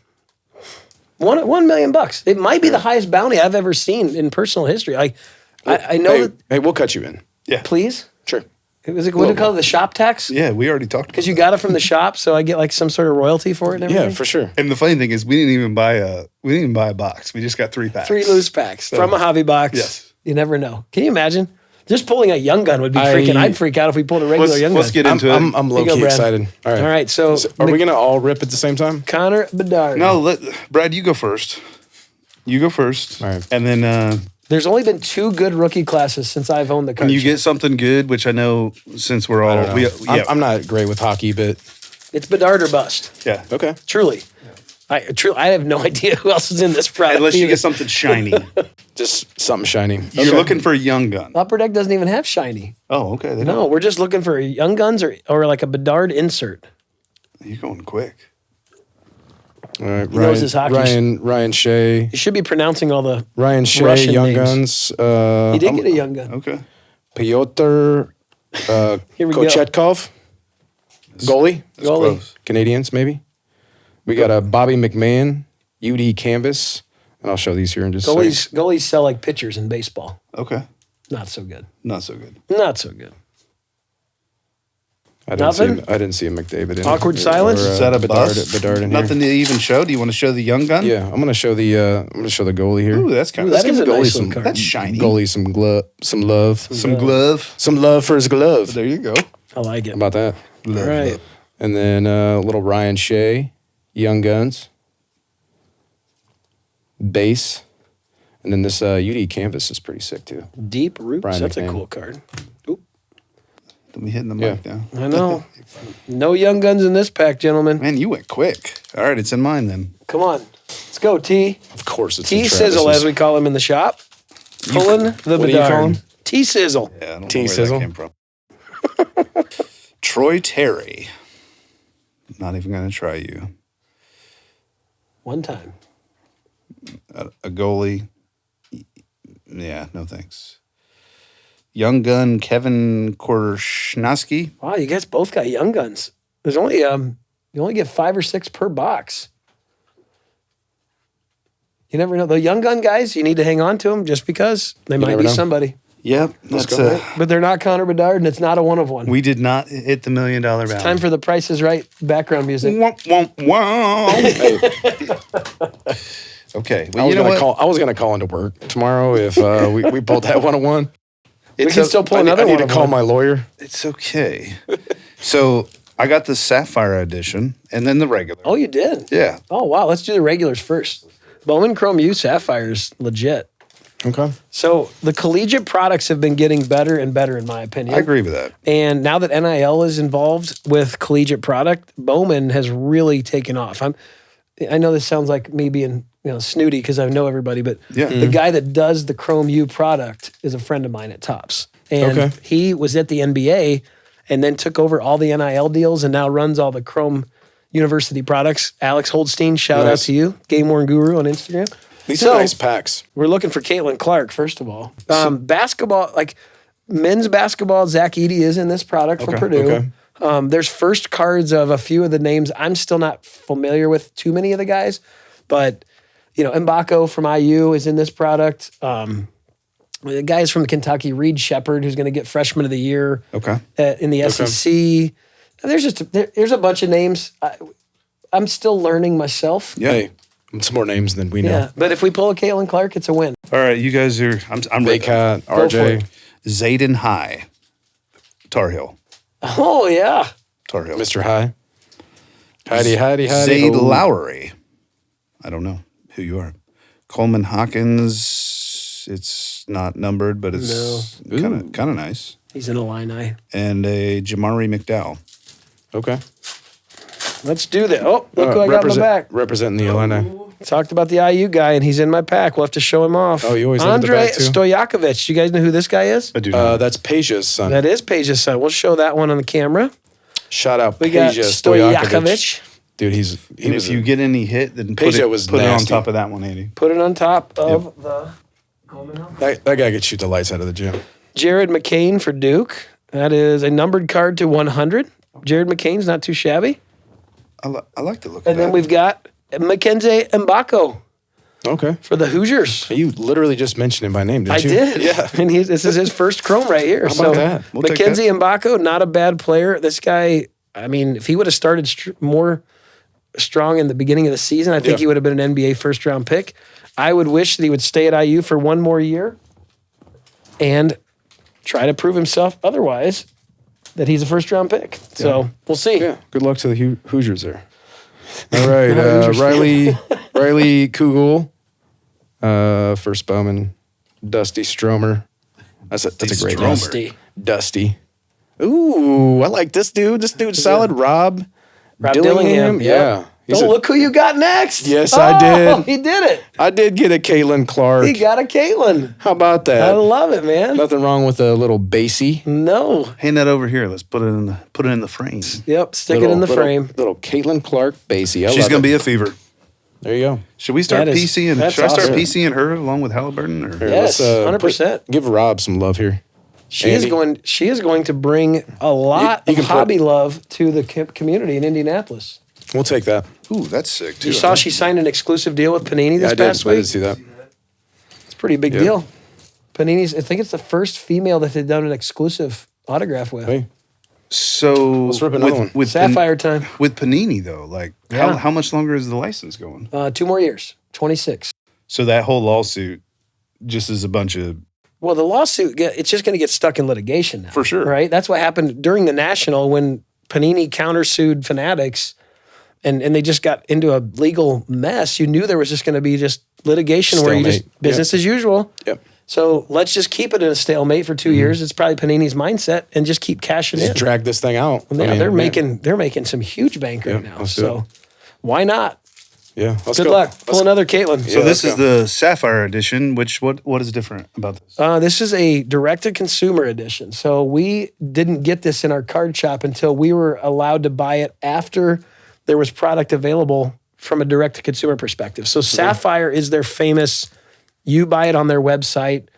$1 million. It might be the highest bounty I've ever seen in personal history. I know Hey, we'll cut you in. please. Sure. What do you call it? The shop tax? Yeah, we already talked about Because you got it from the shop, so I get like some sort of royalty for it and everything? Yeah, for sure. And the funny thing is, we didn't even buy a box. We just got 3 packs. 3 loose packs from a hobby box. Yes. You never know. Can you imagine? Just pulling a Young Gun would be freaking. I'd freak out if we pulled a regular Young Gun. Let's get into it. I'm low Here you go, key Brad. excited. All right. All right, so Are we gonna all rip at the same time? Connor Bedard. No, Brad, you go first. You go first. All right. And then There's only been 2 good rookie classes since I've owned the card. when you shop. get something good, which I know since we're all, I'm not great with hockey, but It's Bedard or bust. yeah. okay. Truly. I have no idea who else is in this product. Unless you either. get something shiny. Just something shiny. You're looking for a Young Gun. Upper Deck doesn't even have shiny. Oh, okay. They No, we're just looking for Young Guns or like a Bedard insert. You're going quick. All right. He knows his hockey. Ryan Shea. You should be pronouncing all the. Ryan Shea, Russian Young names. Guns. He did get a Young Gun. Okay. Piotr Here we go. Kochetkov. Goalie. That's Goalie. close. Canadians, maybe. We got a Bobby McMahon, UD Canvas. And I'll show these here in just a second. Goalies sell like pitchers in baseball. Okay. Not so good. Not so good. Not so good. I didn't see Nothing? I didn't see a McDavid in Awkward it. silence? Is that a Bedard, bust? Bedard in Nothing here. to even show? Do you want to show the Young Gun? Yeah, I'm gonna show the goalie here. Ooh, that's kind Ooh, of that is a Goalie nice some- little card. that's shiny. Goalie some love. Some glove. Some love for his glove. There you go. I like it. How about that? All right. And then little Ryan Shea, Young Guns, base, and then this UD Canvas is pretty sick too. Deep Roots. Brian That's a McMahon. cool card. Oop. Let me hitting the mic now. I know. No Young Guns in this pack, gentlemen. Man, you went quick. All right, it's in mine then. Come on. Let's go, T. Of course, it's in T-Sizzle, Travis's. as we call him in the shop. Pulling the what do you call Bedard. him? T-Sizzle. Yeah, I don't know T-Sizzle? where that came from. Troy Terry. Not even going to try you. One time. A goalie. Yeah, no thanks. Young Gun Kevin Korshnowski. Wow, you guys both got Young Guns. There's only you only get 5 or 6 per box. You never know. The Young Gun guys, you need to hang on to them just because they might never be know. somebody. Yep, that's go. But they're not Connor Bedard, and it's not a 1 of 1. we did not hit the $1 million bounty. Time for the Price is Right background music. Womp, womp, womp. Okay, well, you know what? I was gonna call into work tomorrow if we pulled that 101. We can still pull another I need to 101. call my lawyer. It's okay. So I got the Sapphire edition and then the regular. Oh, you did? Yeah. Oh, wow. Let's do the regulars first. Bowman Chrome U Sapphire is legit. Okay. So the collegiate products have been getting better and better, in my opinion. I agree with that. And now that NIL is involved with collegiate product, Bowman has really taken off. I know this sounds like me being snooty because I know everybody, but Yeah. the guy that does the Chrome U product is a friend of mine at Topps. And Okay. he was at the NBA and then took over all the NIL deals and now runs all the Chrome University products. Alex Holdstein, shout out Nice. to you. Game Worn Guru on Instagram. These So- are nice packs. We're looking for Caitlin Clark, first of all. Basketball, like men's basketball, Zach Edey is in this product for Okay, Purdue. okay. There's first cards of a few of the names. I'm still not familiar with too many of the guys, But, Mbako from IU is in this product. The guys from Kentucky, Reed Shepard, who's going to get Freshman of the Year Okay. in the SEC. There's a bunch of names. I'm still learning myself. Yeah. Hey, some more names than we know. Yeah, but if we pull a Caitlin Clark, it's a win. All right, you guys are. I'm ready. Baycat, for RJ. it. Zayden High, Tar Heel. Oh yeah, Tar Heel. Mr. High. Heidi. Zayd ho. Lowry. I don't know who you are. Coleman Hawkins. It's not numbered, but it's kind of nice. he's in Illini. And a Jamari McDowell. Okay. Let's do that. Oh, look who I got in my back. Representing the Illini. Talked about the IU guy, and he's in my pack. We'll have to show him off. Oh, you always look at the Andre back, too? Stojakovic. You guys know who this guy is? I do know. That's Peja's son. That is Paige's son. We'll show that one on the camera. Shout out We got Peja Stojakovic. Dude, he and was if you get any hit, then put Peja it, was put it on nasty. top of that one, Andy. Put it on top of the Coleman House. that guy could shoot the lights out of the gym. Jared McCain for Duke. That is a numbered card to 100. Jared McCain's not too shabby. I like the look of And that. then we've got Mackenzie Mbako Okay. for the Hoosiers. You literally just mentioned him by name, didn't I you? did. Yeah. And this is his first chrome right here. How about that? We'll take Mackenzie Mbako, not a bad player. This guy, I mean, if he would have started more strong in the beginning of the season, I think Yeah. he would have been an NBA first round pick. I would wish that he would stay at IU for one more year and try to prove himself otherwise that he's a first round pick. So we'll see. Yeah. Good luck to the Hoosiers there. All right. Riley Kugel, first Bowman, Dusty Stromer. That's a great name. Dusty. Dusty. Ooh, I like this dude. This dude's solid. Rob Dillingham. Yeah. He's Oh, look who you got next. Yes, I did. He did it. I did get a Caitlin Clark. He got a Caitlin. How about I that? love it, man. Nothing wrong with a little bassy. No. Hand that over here. Let's put it in the frame. Yep, stick it in the frame. Little Caitlin Clark bassy. She's gonna be a fever. There you go. Should we start That is- PCing? that's Should I start awesome. PCing her along with Halliburton? Or? Here, Yes, 100%. Give Rob some love here. She is Andy. going to bring a lot You of can put- hobby love to the community in Indianapolis. We'll take that. Ooh, that's sick too. You saw she signed an exclusive deal with Panini this I past did. I week. did see that. It's a pretty big Yeah. deal. Panini's, I think it's the first female that they've done an exclusive autograph with. Hey, So Let's rip another one. with Sapphire time. with Panini though, like Yeah. how much longer is the license going? 2 more years, 26. So that whole lawsuit just is a bunch of Well, the lawsuit, it's just going to get stuck in litigation now. For sure. Right? That's what happened during the National when Panini countersued Fanatics and they just got into a legal mess. You knew there was just going to be just litigation where you just Stalemate. business as usual. Yep. So let's just keep it in a stalemate for 2 years. It's probably Panini's mindset and just keep cashing in. just drag this thing out. Yeah, I mean, they're man. making some huge bank right Yeah, now. let's do So why not? Yeah. Let's Good go. luck. Let's Pull another Caitlin. So Yeah, this let's is the Sapphire edition, which what is different about this? This is a direct-to-consumer edition. So we didn't get this in our card shop until we were allowed to buy it after there was product available from a direct-to-consumer perspective. So Sapphire is their famous, you buy it on their website.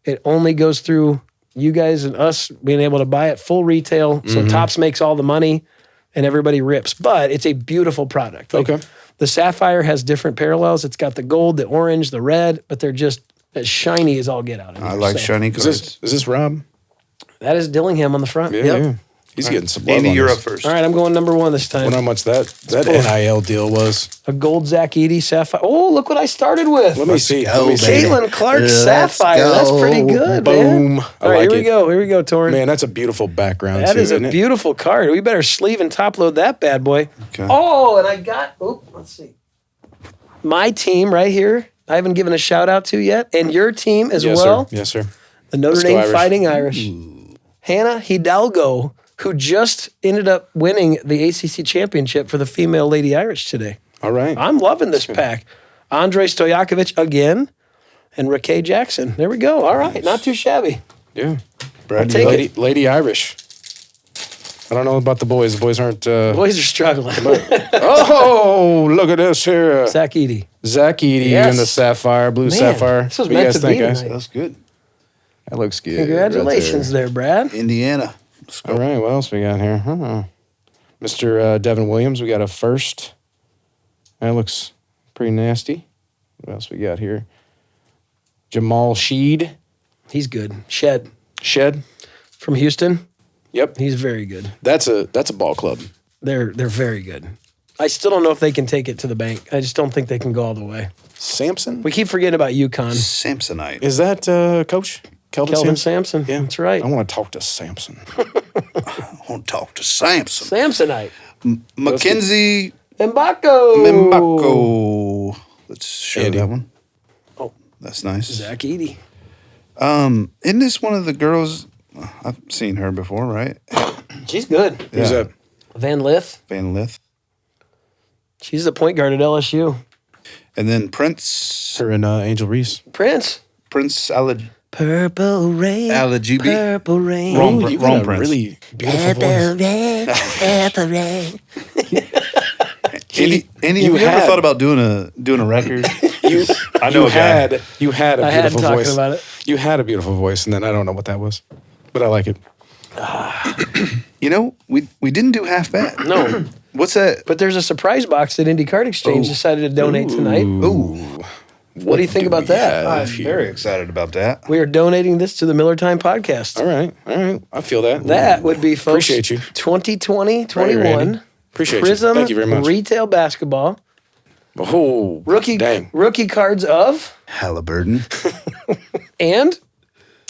It only goes through you guys and us being able to buy it full retail. So Topps makes all the money and everybody rips. But it's a beautiful product. Like, Okay. The Sapphire has different parallels. It's got the gold, the orange, the red, but they're just as shiny as all get out. I like shiny Is cards. this Rob? That is Dillingham on the front. Yeah. Yep. Yeah. He's getting some love Andy, on you're this. up first. All right, I'm going number 1 this I time. wonder how much that pull it. NIL deal was. A gold Zach Edey Sapphire. Oh, look what I started with. Let me see. go, Let me see. baby. Caitlin Clark Let's Sapphire. That's pretty good, man. Boom. All right, like here we it. go. Here we go, Torrin. Man, that's a beautiful background. That too, is a isn't it? beautiful card. We better sleeve and top load that bad boy. Okay. Oh, and I got, let's see. My team right here, I haven't given a shout out to yet, and your team as Yes, well. sir. Yes, sir. The Notre Let's go Dame Irish. Fighting Irish. Hannah Hidalgo, who just ended up winning the ACC championship for the female Lady Irish today. All right. I'm loving this pack. Andre Stojakovic again, and Raquel Jackson. There we go. All right, not too shabby. Yeah. Brad, take Lady Irish. I don't know about the boys. The boys aren't. Boys are struggling. Oh, look at this here. Zach Edey. Zach Edey Yes. in the Sapphire, blue Man, Sapphire. this was What do you meant guys to think, be guys? tonight. that's good. That looks good. Congratulations there, Brad. Indiana. Let's go. All right, what else we got here? Mr. Devin Williams, we got a first. That looks Pretty nasty. What else we got here? Jamal Sheed. He's good. Shed from Houston. Yep. He's very good. That's a ball club. They're very good. I still don't know if they can take it to the bank. I just don't think they can go all the way. Samson? We keep forgetting about UConn. Samsonite. Is that Coach? Kelvin Sampson. Yeah. That's right. I want to talk to Samson. I want to talk to Samson. Samsonite. Mackenzie Mbako. Let's show Andy. that one. Oh. That's nice. Zach Eady. Isn't this one of the girls? I've seen her before, right? She's good. Who's that? Van Lith. Van Lith. She's the point guard at LSU. And then Prince Her and Angel Reese. Prince. Purple rain. Alajibi. Purple rain. Wrong, Ooh, you wrong got a Prince. really beautiful Purple voice. rain. Purple rain. Andy, have you ever thought about doing a record? I know You had a I had beautiful talking voice. about it. You had a beautiful voice, and then I don't know what that was, but I like it. You know, we didn't do half bad. No. What's that? But there's a surprise box that Indy Card Exchange decided to donate tonight. Ooh, What do you think about that? I'm very excited about that. We are donating this to the Millertime Podcast. All right. I feel that. That would be, folks, Appreciate you. 2020-21 Randy. Appreciate you. Prism Thank you very much. Retail Basketball. Oh, Rookie cards of Halliburton. and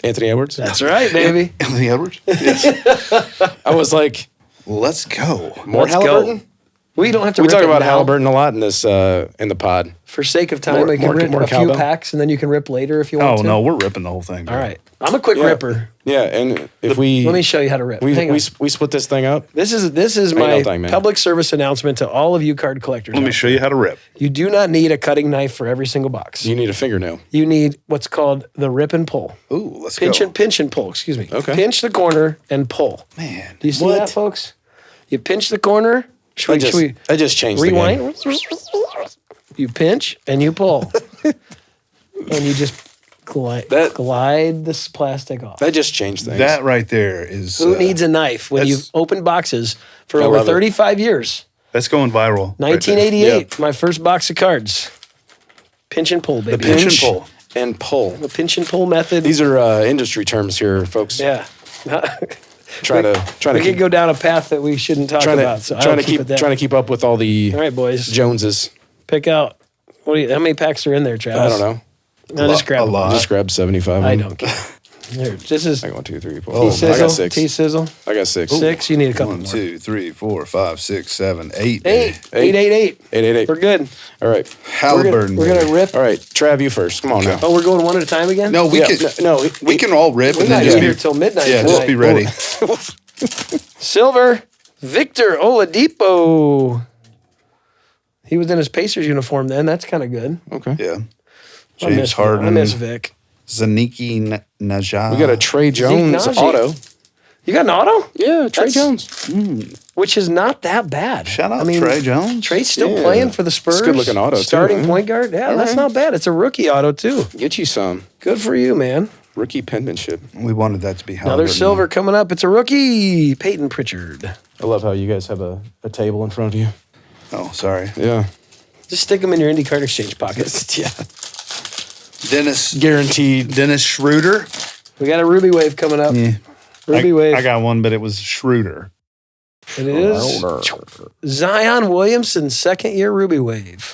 Anthony Edwards. that's right, baby. Anthony Edwards. I was like, Let's go. more Let's Halliburton? go. We don't have to We rip talk it about now. Halliburton a lot in this in the pod. For sake of time, More- we can more- rip more a few cowbell? packs and then you can rip later if you want Oh to. no, we're ripping the whole thing. All right. I'm a quick ripper. Yeah, and if we Let me show you how to rip. we Hang on. split this thing up. This is Ain't no my thing, man. public service announcement to all of you card collectors. Let me show you how to rip. You do not need a cutting knife for every single box. You need a fingernail. You need what's called the rip and pull. Ooh, let's Pinch go. and pull, excuse me. Okay. Pinch the corner and pull. Man, Do you see What? that, folks? You pinch the corner. Should we I just changed the rewind? game. You pinch and you pull. And you just glide this plastic off. That just changed things. that right there is Who needs a knife when that's- you've opened boxes for I over love it. 35 years? that's going viral. 1988, my first box of cards. Pinch and pull, baby. Pinch and pull. and pull. The pinch and pull method. These are industry terms here, folks. yeah. Trying to We keep could go down a path that we shouldn't talk about. So trying I'll to keep it there. trying to keep up with all the All right, boys. Joneses. Pick out. How many packs are in there, Travis? I don't know. No, just grab A them. lot. Just grab 75. I don't care. Here, this is I got 1, 2, 3, 4. Oh, I T-sizzle. got 6. T-sizzle. I got 6. 6. You need a couple 1, more. 2, 3, 4, 5, 6, 7, 8. 8. 8. 888. We're good. All right. Halliburton. We're gonna rip. All right. Trav, you first. Come on now. Oh, we're going one at a time again? No, we Yeah, can. no, we can all rip We're and not then just here be, till midnight. yeah, just be tonight. ready. Silver, Victor Oladipo. He was in his Pacers uniform then. That's kind of good. Okay. Yeah. I James miss Harden. I miss Vic. Zaniki Najah. We got a Trey Jones Najee. auto. You got an auto? Yeah, Trey That's- Jones. Which is not that bad. Shout out Trey Jones. Trey's still Yeah. playing for the Spurs. It's a good-looking auto, too, Starting man. point guard. Yeah, that's not bad. It's a rookie auto, too. Get you some Good for you, man. rookie penmanship. We wanted that to be Another Halliburton. silver coming up. It's a rookie. Peyton Pritchard. I love how you guys have a table in front of you. Oh, sorry. Yeah. Just stick them in your Indy Card Exchange pockets. Yeah. Dennis Guaranteed. Schroeder. We got a Ruby Wave coming up. Yeah. Ruby Wave. I got one, but it was Schroeder. It is Zion Williamson, second year Ruby Wave.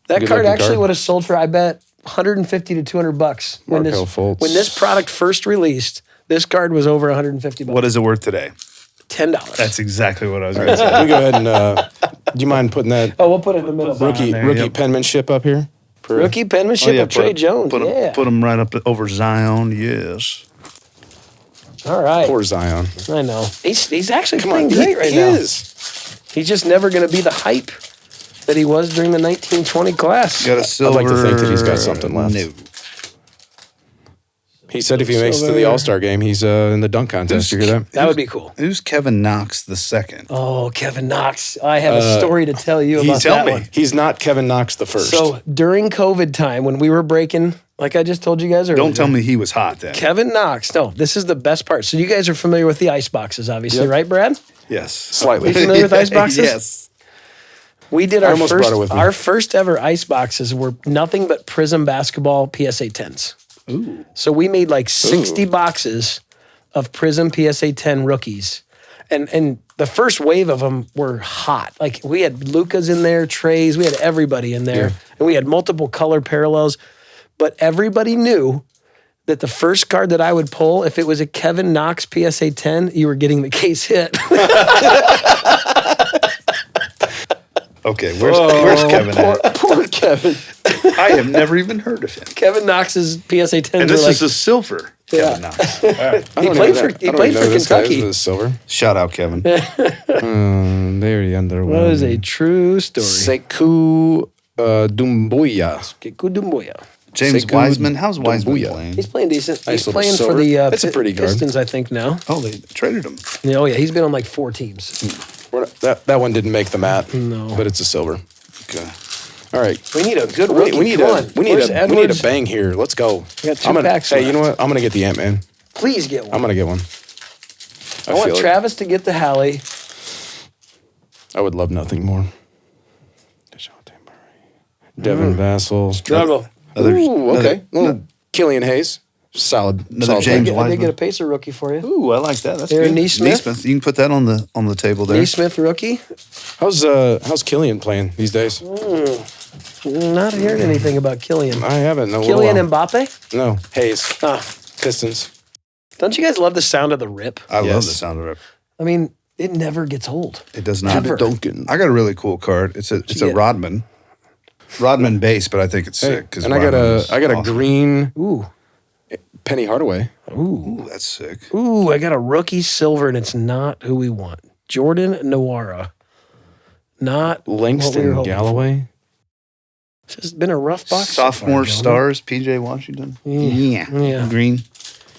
That card actually would have sold for, I bet, $150 to $200 when Markel Fultz. this product first released. This card was over $150. What is it worth today? $10. That's exactly what I was going to say. Can we go ahead and do you mind putting that Oh, we'll put it in the middle. rookie there, rookie yep. penmanship up here? For- Rookie penmanship of Trey Jones. Put Yeah. him right up over Zion. Yes. All right. Poor Zion. I know. He's actually Come on, playing great right he now. is. He's just never going to be the hype that he was during the 1920 class. Got a silver. like to think that he's got something left. No. He said if he makes it to the All-Star game, he's in the dunk contest. You hear that? That would be cool. Who's Kevin Knox the second? Oh, Kevin Knox. I have a story to tell you about tell that me. one. He's not Kevin Knox the first. So during COVID time, when we were breaking, like I just told you guys earlier. Don't tell me he was hot then. Kevin Knox. No, this is the best part. So you guys are familiar with the ice boxes, obviously, Yep. right, Brad? Yes. Slightly. You familiar with ice boxes? Yes. We did I almost brought it with me. our first ever ice boxes were nothing but Prism basketball PSA 10s. Ooh. So we made like 60 boxes of Prism PSA 10 rookies. And the first wave of them were hot. Like we had Lukas in there, Trays, we had everybody in there. Yeah. And we had multiple color parallels. But everybody knew that the first card that I would pull, if it was a Kevin Knox PSA 10, you were getting the case hit. Okay, where's Kevin at? Poor Kevin. I have never even heard of him. Kevin Knox's PSA 10s And were this like, is a silver Kevin Knox. he played for Kentucky. This silver. Shout out, Kevin. Very underwhelming. That is a true story. Sekou Dumbuya. Keku Dumbuya. James Sekou Wiseman. How's Wiseman Dumbuya. playing? He's playing decent. Nice He's little playing for silver. the That's a pretty card. Pistons, I think, now. Oh, they traded him. Oh, yeah. He's been on like 4 teams. That one didn't make the mat. No. But it's a silver. Okay. All right. We need a good We rookie. need Come on. Where's a Edwards? bang here. Let's go. We got 2 I'm gonna, packs hey, you left. know what? I'm gonna get the Ant-Man. Please get one. I'm gonna get one. I want feel it. Travis to get the Hallie. I would love nothing more. Devin Vassell. Struggle. Ooh, okay. Killian Hayes. Solid. solid James pick. I did Wiseman. get a Pacer rookie for you. Ooh, I like that. That's Aaron good. Neesmith. You can put that on the table there. Neesmith rookie. How's Killian playing these days? Not hearing anything about Killian. I haven't. No. Killian Mbappe? No. Hayes. Ah, Pistons. don't you guys love the sound of the rip? I love Yes. the sound of it. I mean, it never gets old. It does not. Ever. Duncan. I got a really cool card. It's a get? Rodman. Rodman base, but I think it's sick because And I got a green Ooh. Penny Hardaway. Ooh, that's sick. Ooh, I got a rookie silver, and it's not who we want. Jordan Nwora. Not what we Langston were hoping Galloway. for. It's been a rough box. so Sophomore far, gentlemen. stars, PJ Washington. Yeah. Green.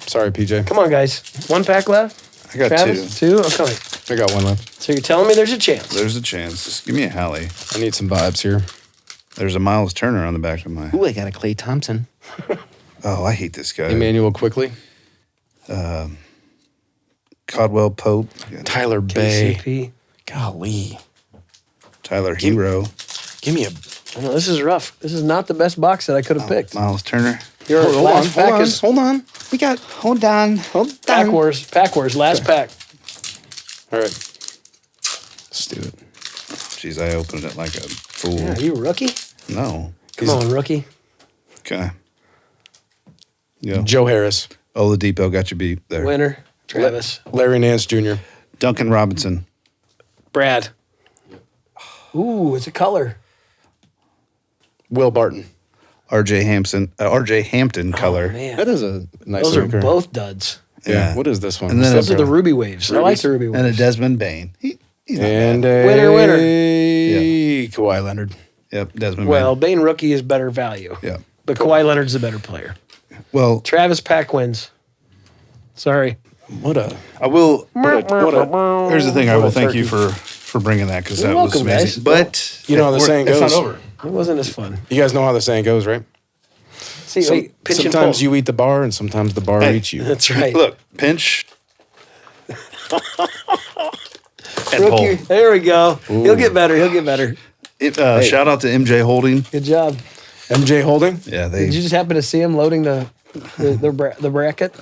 Sorry, PJ. Come on, guys. 1 pack left. I got Travis, two. 2? Okay. I got one left. So you're telling me there's a chance. There's a chance. Just give me a Hallie. I need some vibes here. There's a Miles Turner on the back of my. Ooh, I got a Klay Thompson. Oh, I hate this guy. Emmanuel quickly. Caldwell Pope. Tyler Bay. KCP. Golly. Tyler Hero. Give me a. I know, this is rough. This is not the best box that I could have picked. Miles Turner. Your last pack is Hold on. We got. Hold on. Pack Wars. Pack Wars. Last pack. All right. Let's do it. Jeez, I opened it like a fool. Yeah, you rookie? No. Come on, rookie. Okay. Yeah. Joe Harris. Oladipo got you beat there. Winner. Travis. Larry Nance Jr. Duncan Robinson. Brad. Ooh, it's a color. Will Barton. RJ Hampton color. Oh, man. That is a nice Those are looking card. both duds. Yeah. What is this one? And then What's Those that are the Ruby Waves. I like the Ruby And a Waves. Desmond Bain. He's not And bad. Winner. Kawhi Leonard. Yep, Desmond Well, Bain. Bane rookie is better value. Yeah. But Kawhi Leonard's a better player. Well, Travis Pack wins. Sorry. What a. I will. What a. Here's the thing. I What a will thank you turkey. for bringing that because You're that was welcome, amazing. guys. But You know how the saying it's goes. not over. It wasn't as fun. You guys know how the saying goes, right? See, wait, pinch and Sometimes pull. you eat the bar, and sometimes the bar Hey. eats you. That's right. Look, pinch and Rookie. pull. There we go. He'll get better. He'll get better. Shout out to MJ Holding. Good job. MJ Holding. Yeah, Did you just happen to see him loading the bracket?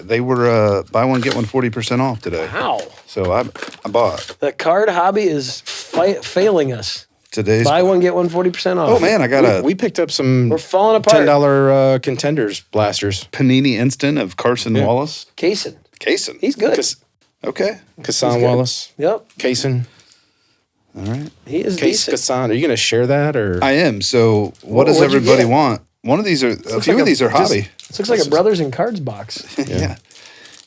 they were buy one get one 40% off today. Wow. So I bought The card hobby is failing us. today's. Buy one, get one 40% off. Oh man, I got a We picked up some We're falling apart. $10 contenders blasters. Panini Instant of Carson Wallace. Kaysen. Kaysen. He's good. Okay. Kassan good. Wallace. Yep. Kaysen. All right. He is Case decent. Kassan. Are you going to share that or? I am. So what does what'd you everybody get? want? One of these are a few like of these are hobby. This looks like a Brothers and Cards box. Yeah.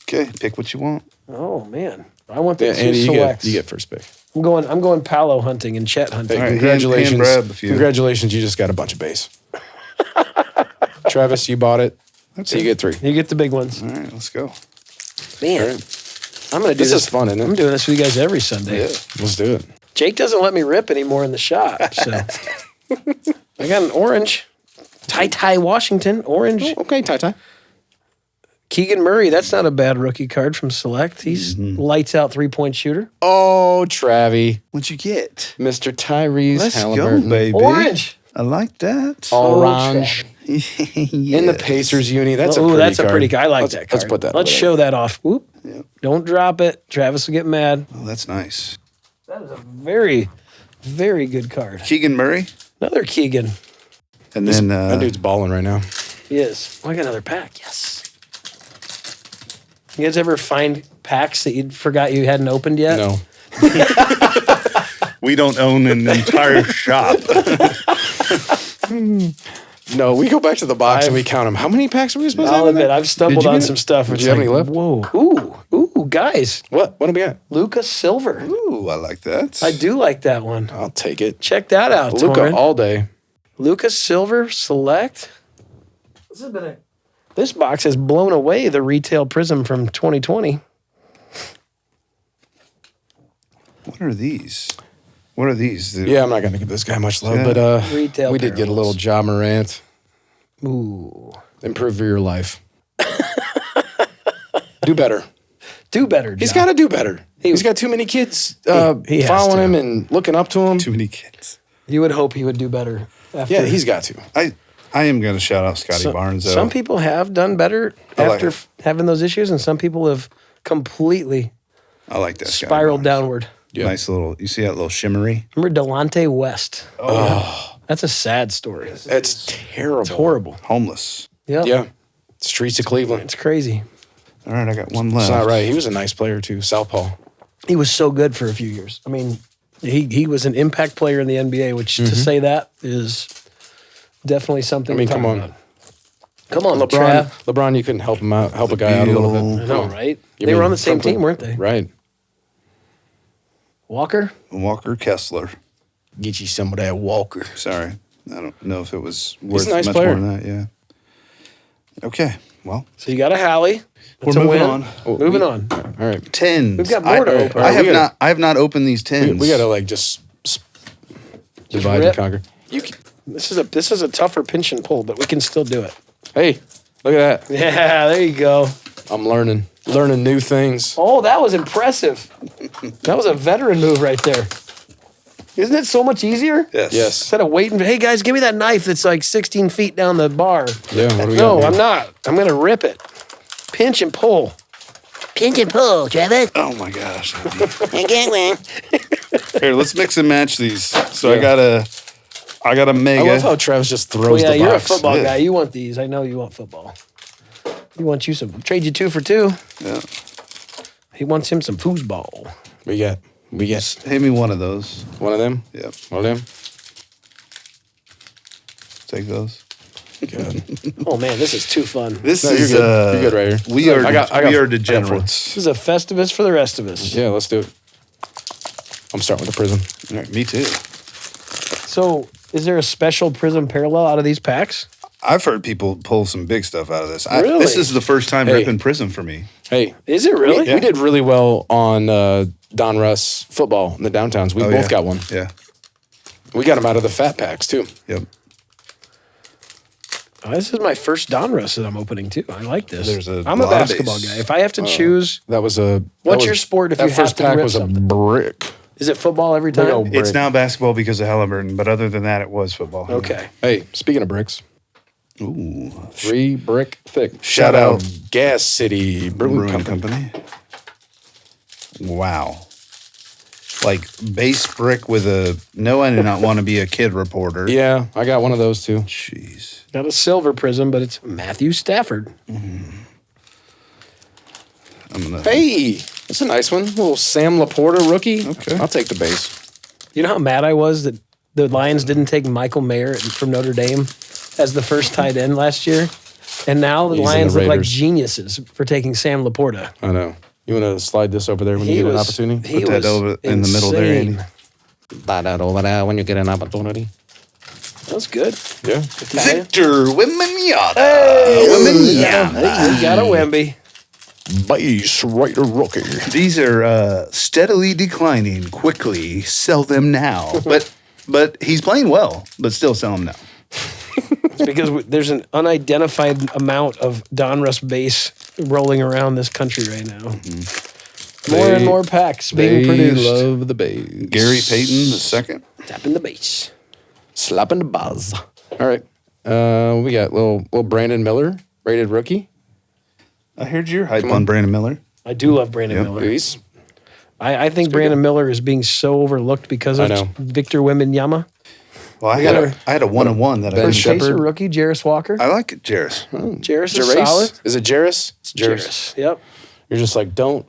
Okay. Pick what you want. Oh man, I want the Yeah, two Andy, selects. you get first pick. I'm going Palo hunting and Chet hunting. Hey, All right, congratulations. hand grab a few. Congratulations, you just got a bunch of base. Travis, you bought it. So you get 3. You get the big ones. All right. Let's go. Man, All right. I'm gonna do This this. is fun, isn't it? I'm doing this with you guys every Sunday. Yeah. Let's do it. Jake doesn't let me rip anymore in the shop, so I got an orange. Ty Washington, orange. Okay, Ty. Keegan Murray, that's not a bad rookie card from Select. He's lights out 3-point shooter. Oh, Travie. What'd you get? Mr. Tyrese Let's Halliburton. go, baby. Orange. I like that. Orange. Yes. In the Pacers uni. That's Ooh, a that's pretty a pretty card. guy. I like Let's- that card. Let's put that Let's over show that off. Whoop. Yep. Don't drop it. Travis will get mad. Oh, that's nice. That is a very, very good card. Keegan Murray. Another Keegan. And then That dude's balling right now. He is. Oh, I got another pack. Yes. You guys ever find packs that you forgot you hadn't opened yet? No. we don't own an entire shop. No, we go back to the box and we count them. How many packs are we supposed to have? I'll in there? admit, I've stumbled Did you on get- some stuff. Did It's you have like, any left? Whoa. Ooh, guys. What? What do we got? Lucas Silver. Ooh, I like that. I do like that one. I'll take it. Check that out, Luca Torrin. all day. Lucas Silver Select. This box has blown away the retail Prism from 2020. What are these? What are these? Yeah, I'm not going to give this guy much love, Yeah. but Retail we did get a parallels. little Ja Morant. Ooh. Improve your life. Do better. Do better, He's John. got to do better. He's got too many kids he has following to. him and looking up to him. Too many kids. You would hope he would do better. After. Yeah, he's got to. I am going to shout out Scotty Barnes, though. Some people have done better I like after it. having those issues, and some people have completely I like that. Scotty spiraled Barnes. downward. Yeah. Nice little, you see that little shimmery? Remember Delonte West? Oh, that's a sad story. It's terrible. It's horrible. Homeless. Yep. Yeah. Streets of Cleveland. It's crazy. All right, I got one left. It's not right. He was a nice player, too. Southpaw. He was so good for a few years. I mean, he was an impact player in the NBA, which to say that is definitely something. I mean, to talk come on. about. Come on, LeBron, you couldn't help him out, help a guy out a little bit. I know, right? You They were mean on the same something- team, weren't they? Right. Walker? Walker Kessler. Get you some of that Walker. Sorry. I don't know if it was worth a nice much player. more than that. Yeah. Okay. Well, So you got a Hallie. That's We're a moving win. on. Moving on. All right. tens. We've got more to open. I have we gotta- not. I have not opened these tens. We got to like just divide rip. and conquer. This is a tougher pinch and pull, but we can still do it. Hey, look at that. Yeah, there you go. I'm learning new things. Oh, that was impressive. That was a veteran move right there. Isn't it so much easier? Yes. Yes. Instead of waiting, hey guys, give me that knife that's like 16 feet down the bar. Yeah. What do we No, got I'm here? not. I'm going to rip it. Pinch and pull. Pinch and pull, Travis. Oh my gosh. I can't win. Here, let's mix and match these. So Yeah. I got a I mega. love how Travis just Oh, throws yeah, the you're box. a football Yeah. guy. You want these. I know you want football. You want you some. Trade you 2 for 2. Yeah. He wants him some foosball. We got Hand me one of those. one of them. Yep. One of them. Take those. Good. Oh man, this is too fun. This No, you're is good. You're good right here. We are I got we are 4. degenerates. This is a Festivus for the rest of us. Yeah, let's do it. I'm starting with the prism. All right, me too. So, is there a special Prism parallel out of these packs? I've heard people pull some big stuff out of this. Really? This is the first time Hey. ripping Prism for me. Hey, Is it really? we did really well on Don Russ football in the downtowns. We Oh, both yeah. got one. Yeah. We got them out of the fat packs too. Yep. Oh, this is my first Donruss that I'm opening too. I like this. There's a I'm a lot of basketball base. guy. If I have to choose, That was a. What's that your was- sport if that you first have to pack rip was something? a brick. is it football every Big time? old It's brick. now basketball because of Halliburton, but other than that, it was football. Okay. Hey, speaking of bricks, Ooh. 3 brick thick. Shout out Gas City Brewing Brewing Company. Wow. Like base brick with a. No, I do not want to be a kid reporter. Yeah, I got one of those too. Jeez. Not a silver Prism, but it's Matthew Stafford. I'm gonna. Hey, that's a nice one. Little Sam Laporta rookie. Okay. I'll take the base. You know how mad I was that the Lions didn't take Michael Mayer from Notre Dame as the first tight end last year? And now the He's in Lions the look like Raiders. geniuses for taking Sam Laporta. I know. You want to slide this over there when you get an opportunity? He Put that was over in the middle there, insane. Andy. Slide that over there when you get an opportunity. That's good. Yeah. Victor Wembanyama. You got a Wemby. Base right rookie. These are steadily declining. Quickly sell them now. But he's playing well. But still sell them now. It's because there's an unidentified amount of Donruss base rolling around this country right now. More and more packs being They produced. love the bass. Gary Payton the second. Tapping the bass. Slapping the buzz. All right. We got little Brandon Miller, rated rookie. I heard your hype on Brandon Miller. I do love Brandon Miller. He's I think Brandon Miller is being so overlooked because I of know. Victor Wembanyama. Well, I had a 1-on-1 that I Ben didn't. Shepherd. Chaser rookie, Jarris Walker. I like it, Jarris. Jarris is Jarris? solid. Is it Jarris? It's Jarris. Yep. You're just like, don't.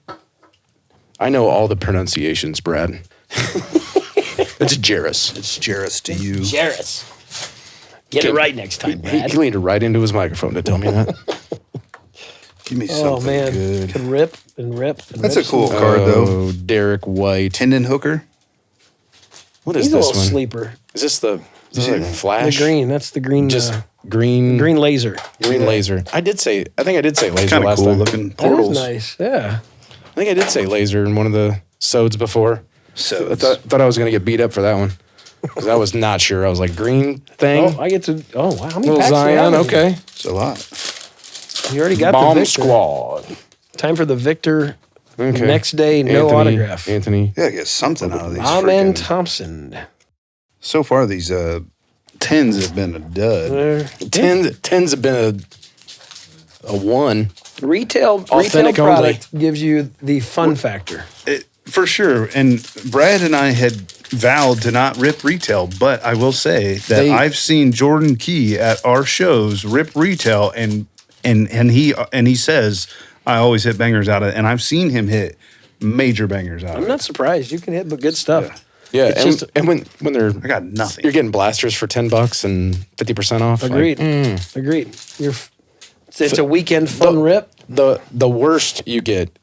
I know all the pronunciations, Brad. It's Jarris. It's Jarris to you. Jarris. Get it right next time, He Brad. leaned right into his microphone to tell me that. Give me Oh, something man. good. Could rip and rip. And That's a rip cool some- card, though. Oh, Derek White. Tendon hooker. What is He's a this little one? sleeper. Is this the like The flash? green. That's the green. Just green laser. green laser. I think I did say laser Kind of last cool time. looking That is portals. nice. Yeah. I think I did say laser in one of the sods before. So I thought I was going to get beat up for that one. Because I was not sure. I was like, green thing? Oh, I get to. Oh, wow. How many Little packs do we Zion, have? okay. it's a lot. You already got Bomb the Victor. Squad. Time for the Victor. Okay. Next day, no autograph. Anthony. Yeah, get something out of these. Amen freaking- Thompson. So far, these 10s have been a dud. There. Tens have been a one. Retail Authentic product gives you the fun factor. For sure. And Brad and I had vowed to not rip retail, but I will say that I've seen Jordan Key at our shows rip retail, and he says I always hit bangers out of it, and I've seen him hit major bangers out of I'm it. not surprised. You can hit but good stuff. Yeah, It's and when they're I got nothing. you're getting blasters for $10 and 50% off. like, Agreed. Agreed. It's a weekend fun rip. the worst you get,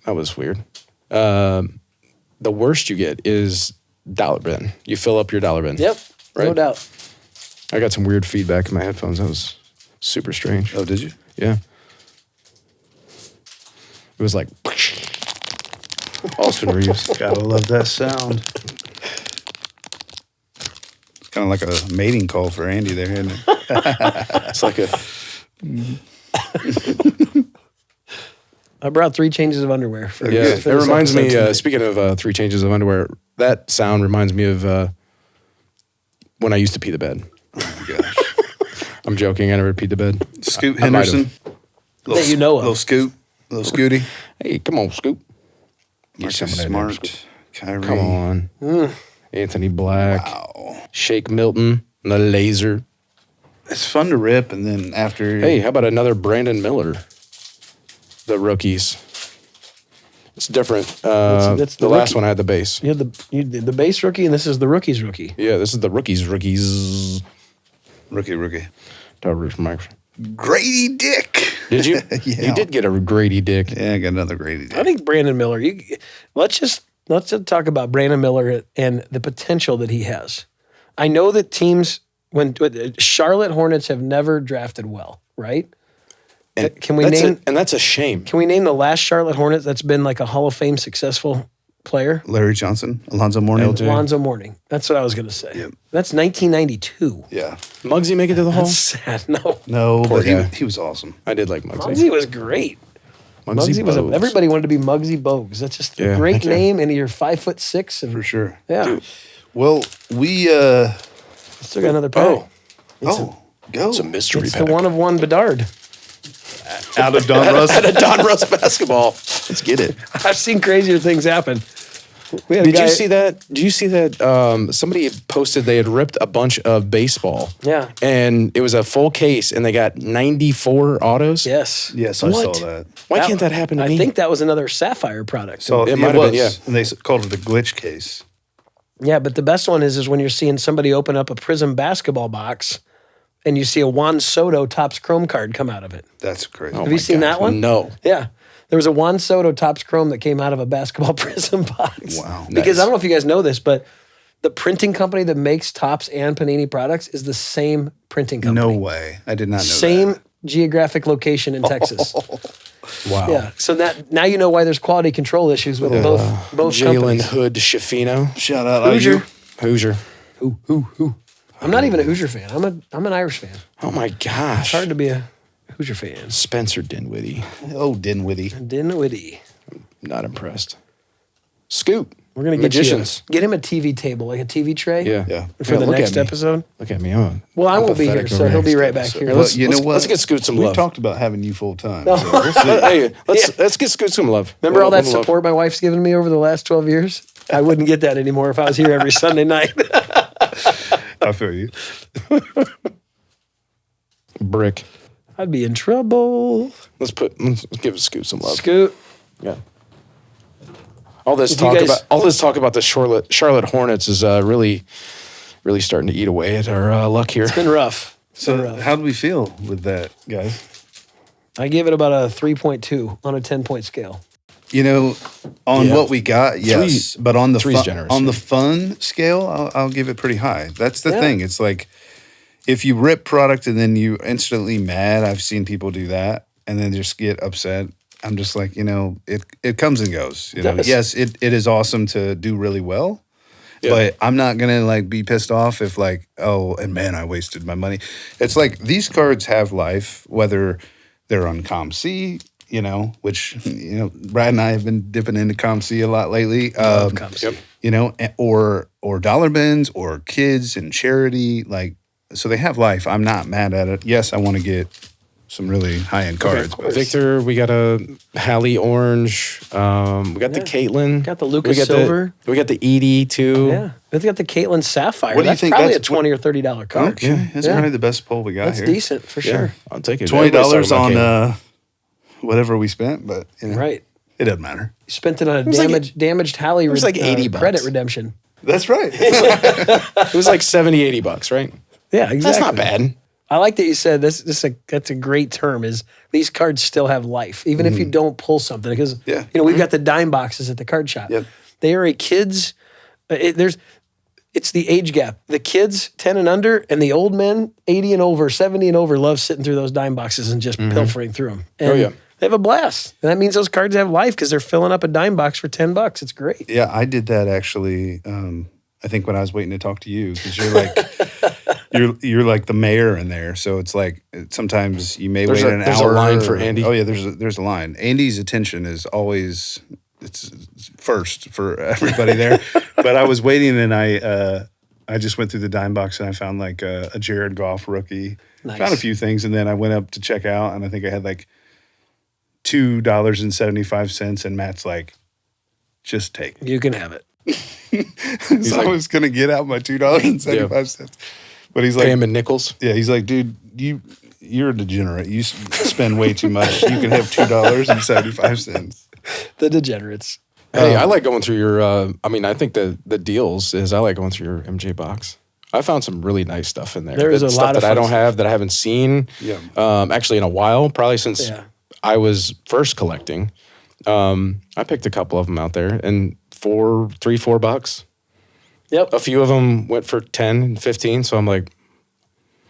that was weird. The worst you get is dollar bin. You fill up your dollar bin. Yep. No Right. doubt. I got some weird feedback in my headphones. That was super strange. Oh, did you? Yeah. It was like Austin Reeves. Gotta love that sound. It's kind of like a mating call for Andy there, isn't it? It's like a I brought 3 changes of underwear. For yeah. for It this reminds episode me. tonight. Speaking of 3 changes of underwear, that sound reminds me of when I used to pee the bed. Oh my gosh. I'm joking. I never peed the bed. Scoot I might Henderson. That you know of. Little Scoot. Little Scooty. Hey, come on, Scoop. Marcus somebody there, Smart. Kyrie. Come on. Anthony Black. Wow. Shake Milton. The laser. It's fun to rip, and then after... Hey, how about another Brandon Miller? The rookies. It's different. That's the the last rookie. one I had the base. You had the base rookie, and this is the rookie's rookie. Yeah, this is the rookies. Rookie. Microphone. Grady Dick. Did you? Yeah. You did get a Grady Dick. Yeah, I got another Grady Dick. I think Brandon Miller. Let's just talk about Brandon Miller and the potential that he has. I know that teams, when Charlotte Hornets have never drafted well, right? And Can we that's name? and that's a shame. Can we name the last Charlotte Hornet that's been like a Hall of Fame successful player? Larry Johnson. Alonzo Mourning. LJ. Lonzo Mourning. That's what I was going to say. Yep. That's 1992. Yeah. Muggsy make it to the hall? That's sad. No, No, Poor but guy. he was awesome. I did like Muggsy. Muggsy was great. Muggsy was Bogues. everybody wanted to be Muggsy Bogues. That's just a Yeah, great heck yeah. name, and you're 5'6" and For sure. yeah. Well, we... Still got another pack. Oh, go. it's a mystery It's pack. the one of one Bedard. Out of Don Russ. Out of Don Russ basketball. Let's get it. I've seen crazier things happen. We had a Did guy- you see that? Did you see that? Somebody had posted they had ripped a bunch of baseball. Yeah. And it was a full case, and they got 94 autos. Yes. Yes, I What? saw that. Why can't that happen to I me? think that was another Sapphire product. So It might have been, yeah. And they called it a glitch case. Yeah, but the best one is when you're seeing somebody open up a Prism basketball box and you see a Juan Soto Topps Chrome card come out of it. That's crazy. Oh Have you my seen gosh, that one? No. Yeah. There was a Juan Soto Topps Chrome that came out of a basketball Prism box. Wow. Because Nice. I don't know if you guys know this, but the printing company that makes Topps and Panini products is the same printing company. No way. I did not know Same that. geographic location in Texas. Wow. Yeah. So now you know why there's quality control issues with both Jalen companies. Hood Shafino. Shout out Hoosier. Hoosier. I'm not even a Hoosier fan. I'm an Irish fan. Oh my gosh. It's hard to be a Who's your fan? Spencer Dinwiddie. Oh, Dinwiddie. Dinwiddie. Not impressed. Scoot. We're gonna get get him a TV table, like a TV tray. Yeah. Yeah. For the Look next at me. episode. Look at me. I'm Well, I won't be here, pathetic so over he'll be next right back episode. here. Well, Let's, you know what? Let's get Scoot some We love. talked about having you full time. So we'll see. Hey, let's get Scoot some love. remember all that Love. support my wife's given me over the last 12 years? I wouldn't get that anymore if I was here every Sunday night. I feel you. Brick. I'd be in trouble. Let's give Scoot some love. Scoot. Yeah. All this If you talk guys- about the Charlotte Hornets is really starting to eat away at our luck here. It's been rough. So how do we feel with that, guys? I give it about a 3.2 on a 10-point scale. You know, on Yeah. what we got, yes. But on the three's generous. on the fun scale, I'll give it pretty high. That's the Yeah. thing. It's like if you rip product and then you instantly mad. I've seen people do that and then just get upset. I'm just like, it comes and goes. You know, does. yes, it is awesome to do really well. Yeah. But I'm not gonna like be pissed off if like, oh, and man, I wasted my money. It's like these cards have life, whether they're on ComC, which Brad and I have been dipping into ComC a lot lately. Yep. Or dollar bins or kids and charity, like so they have life. I'm not mad at it. Yes, I want to get some really high end cards. But Victor, we got a Hallie Orange. We got the Caitlin. Got the Lucas we got Silver. We got the Edie too. Yeah. They've got the Caitlin Sapphire. What do you That's think probably that's- a $20 or $30 card. okay, that's Yeah. probably the best poll we got That's here. decent for Yeah, sure. I'll take it. $20 Everybody's talking about on Caitlin. whatever we spent, but Right. it doesn't matter. You spent it on a was like- damaged Hallie was like 80 credit bucks. redemption. That's right. It was like $70-$80, right? Yeah, exactly. That's not bad. I like that you said that's a great term is these cards still have life, even if you don't pull something. Because Yeah. we've got the dime boxes at the card shop. Yep. They are a kid's it's the age gap. The kids 10 and under and the old men 80 and over, 70 and over love sitting through those dime boxes and just pilfering through them. And yeah. they have a blast. And that means those cards have life because they're filling up a dime box for $10. It's great. Yeah, I did that actually. I think when I was waiting to talk to you, because you're like you're like the mayor in there. So it's like sometimes you may wait an there's a hour. line for Andy. Oh yeah, there's a line. Andy's attention is always it's first for everybody there. But I was waiting and I just went through the dime box and I found like a Jared Goff rookie. Nice. Found a few things and then I went up to check out and I think I had like $2.75 and Matt's like, just take it. You can have it. So I was gonna get out my $2.75, but he's like, Pay him in nickels. yeah, he's like, dude, you're a degenerate. You spend way too much. You can have $2.75. The degenerates. Hey, I like going through your. I think the deals is I like going through your MJ box. I found some really nice stuff in there. There is a stuff lot of that I fun don't stuff. have that I haven't seen. Yeah. Actually, in a while, probably since Yeah. I was first collecting. I picked a couple of them out there, and $4 Yep. A few of them went for 10 and 15. So I'm like,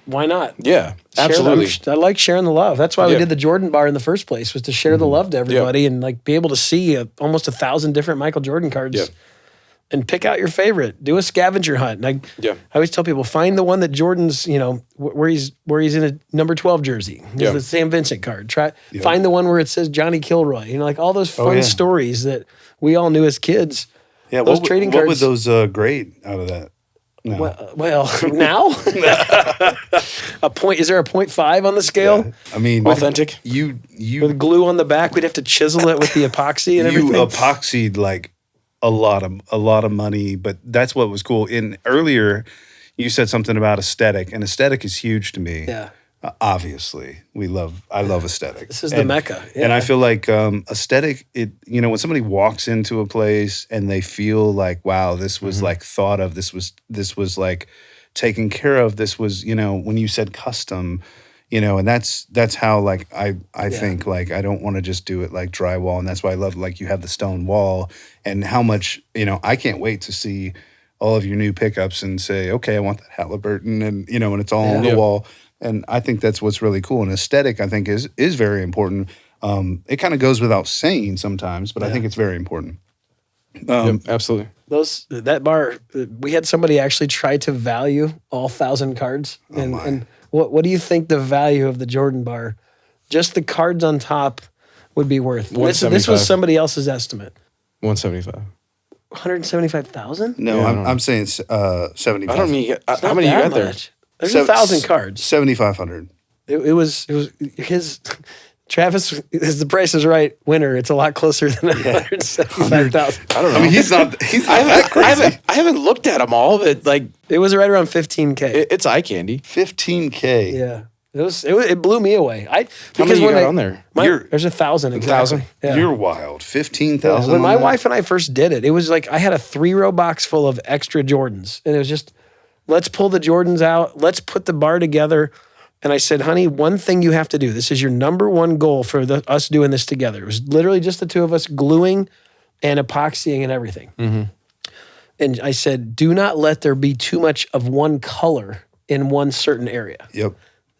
Why not? yeah, Share absolutely. I like sharing the love. That's why we Yeah. did the Jordan bar in the first place, was to share the love to everybody and like be able to see almost 1,000 different Michael Jordan cards Yeah. and pick out your favorite. Do a scavenger hunt. And I always tell people, find the one that Jordan's, where he's in a number 12 jersey. It's Yeah. the Sam Vincent card. Find the one where it says Johnny Kilroy. Like all those fun yeah. stories that we all knew as kids. Yeah, Those what, trading what would cards- those grade out of that? No. Well, now a point. Is there a 0.5 on the scale? I mean, Authentic? You With glue on the back, we'd have to chisel it with the epoxy and you everything. epoxied like a lot of money, but that's what was cool. In earlier, you said something about aesthetic, and aesthetic is huge to me. Yeah. Obviously, I love aesthetic. This is the mecca. And I Yeah. feel like aesthetic, when somebody walks into a place and they feel like, wow, this was like thought of, this was like taken care of, this was, when you said custom, and that's how like I think like I don't want to just do it like drywall, and that's why I love like you have the stone wall and how much, I can't wait to see all of your new pickups and say, okay, I want that Halliburton and and it's all on the wall. And I think that's what's really cool. And aesthetic, I think, is very important. It kind of goes without saying sometimes, but I think it's very important. Yep, absolutely. That bar, we had somebody actually try to value all 1,000 cards. And what do you think the value of the Jordan bar Just the cards on top would be worth. This was 175. somebody else's estimate. 175. 175,000. No, Yeah, I I'm, don't I'm saying 75. I don't mean how Not many you that got there? much. There's 1,000 cards. 7,500. It was his. Travis is the Price is Right winner. It's a lot closer than 175,000. I don't know. I mean, he's not that crazy. I haven't looked at them all, but like It was right around 15K. it's eye candy. 15K. Yeah, it blew me away. How many you when got on there? There's 1,000 exactly. 1,000? Yeah. You're wild. 15,000. When my on that? wife and I first did it, it was like I had a 3-row box full of extra Jordans, and it was just let's pull the Jordans out, let's put the bar together. And I said, honey, one thing you have to do. This is your number one goal for us doing this together. It was literally just the two of us gluing and epoxying and everything. Mm-hmm. And I said, do not let there be too much of one color in one certain area. Yep,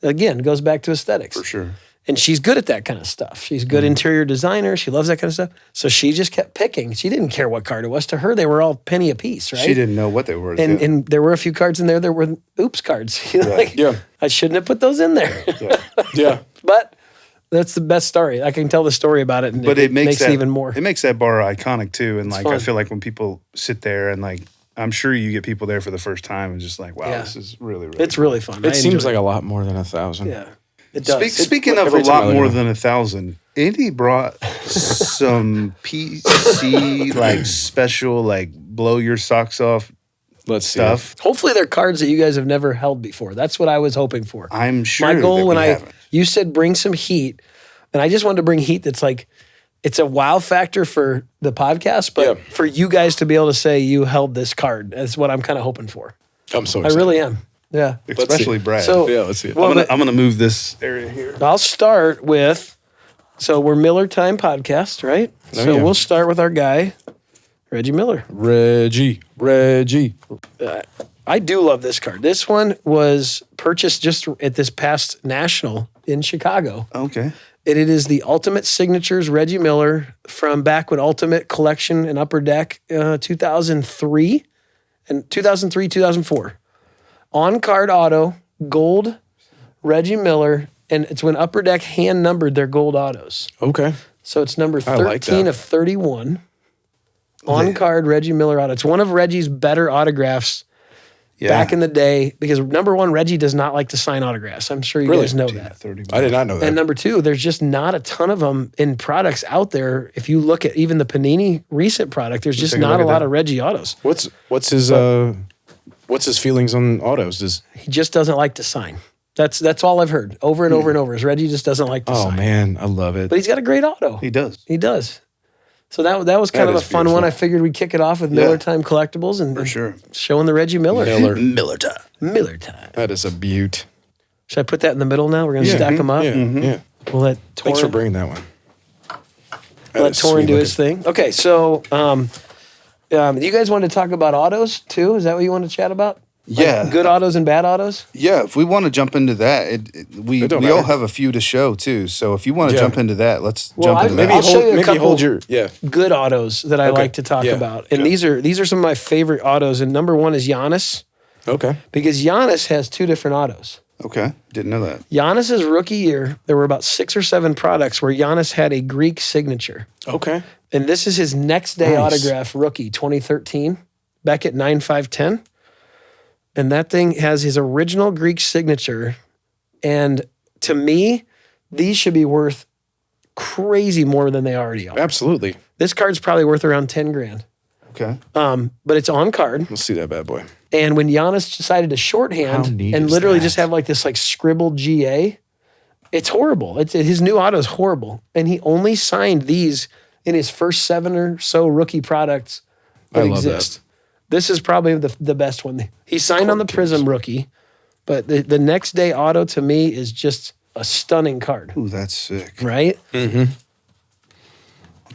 Again, it goes back to aesthetics. for sure. And she's good at that kind of stuff. She's a good interior designer. She loves that kind of stuff. So she just kept picking. She didn't care what card it was. To her, they were all penny a piece, right? She didn't know what they were. And there were a few cards in there that were oops cards. You know, like, Yeah. I shouldn't have put those in there. Yeah. But that's the best story. I can tell the story about it, and but it makes it that, even more. It makes that bar iconic too. And like, I fun. feel like when people sit there and like, I'm sure you get people there for the first time and just like, wow, Yeah. this is really, really It's really fun. It seems like a lot more than 1,000. yeah, it does. Speaking of a every time I lot look more at than 1,000, Indy brought some PC like special like blow your socks off Let's see. stuff. Hopefully, they're cards that you guys have never held before. That's what I was hoping for. I'm sure My goal that when we haven't. you said bring some heat, and I just wanted to bring heat that's like it's a wow factor for the podcast, but Yeah. for you guys to be able to say you held this card, that's what I'm kind of hoping for. I'm so I excited. really am. Yeah. especially Brad. So Yeah, let's see it. well, I'm gonna move this area here. I'll start with, so we're Millertime Podcast, right? Oh, So yeah. we'll start with our guy, Reggie Miller. Reggie. I do love this card. This one was purchased just at this past national in Chicago. Okay. And it is the Ultimate Signatures Reggie Miller from back when Ultimate Collection and Upper Deck 2003 and 2003, 2004. On card auto, gold, Reggie Miller, and it's when Upper Deck hand numbered their gold autos. Okay. So it's number I like 13 that. of 31. On card Reggie Miller auto. It's one of Reggie's better autographs Yeah. back in the day because number one, Reggie does not like to sign autographs. I'm sure you Really? guys know that. 30. I did not know that. And number two, there's just not a ton of them in products out there. If you look at even the Panini recent product, there's just take a not look a at lot that. of Reggie autos. What's his feelings on autos? Is He just doesn't like to sign. That's all I've heard over and over and over is Reggie just doesn't like to oh sign. man, I love it. But he's got a great auto. He does. He does. So that was kind That of a is fun beautiful. one. I figured we'd kick it off with Yeah. Millertime Collectibles and For sure. showing the Reggie Miller. Millertime. Miller time. That is a beaut. Should I put that in the middle now? We're going to stack them up. Yeah, yeah. We'll let Thanks for Torin, bringing that one. That let is Torin sweet do his looking. thing. Okay, so you guys wanted to talk about autos too? Is that what you want to chat about? Yeah. Good autos and bad autos? Yeah, if we want to jump into that, we It don't all matter. have a few to show too. So if you want to Yeah. jump into that, let's Well, jump into maybe that. I'll show you a maybe couple- hold your Good autos that I Okay. like to talk Yeah. about. And these are some of my favorite autos. And number one is Giannis, Okay. because Giannis has two different autos. Okay, didn't know that. Giannis's rookie year, there were about 6 or 7 products where Giannis had a Greek signature. Okay. And this is his next day Nice. autograph rookie, 2013, back at 9/5/10. And that thing has his original Greek signature. And to me, these should be worth crazy more than they already are. Absolutely. This card's probably worth around 10 grand. Okay. But it's on card. Let's see that bad boy. And when Giannis decided to How shorthand neat and is literally that? just have like this like scribbled GA, it's horrible. His new auto is horrible. And he only signed these in his first 7 or so rookie products that I love exist. This is probably the best one. He signed on the Prism rookie, but the next day auto to me is just a stunning card, Ooh, that's sick. right? I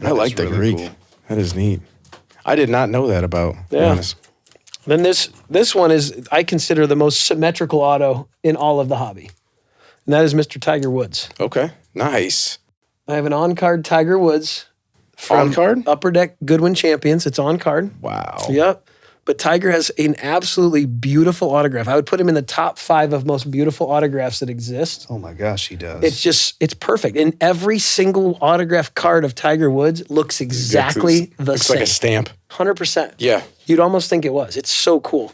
That like is the really Greek. cool. That is neat. I did not know that about Yeah. Giannis. Then this one is, I consider, the most symmetrical auto in all of the hobby. And that is Mr. Tiger Woods. Okay. Nice. I have an on-card Tiger Woods from On card? Upper Deck Goodwin Champions. It's on card. Wow. Yep. but Tiger has an absolutely beautiful autograph. I would put him in the top 5 of most beautiful autographs that exist. Oh my gosh, he does. It's perfect. And every single autograph card of Tiger Woods looks exactly the Looks same. like a stamp. 100%. Yeah. You'd almost think it was. It's so cool.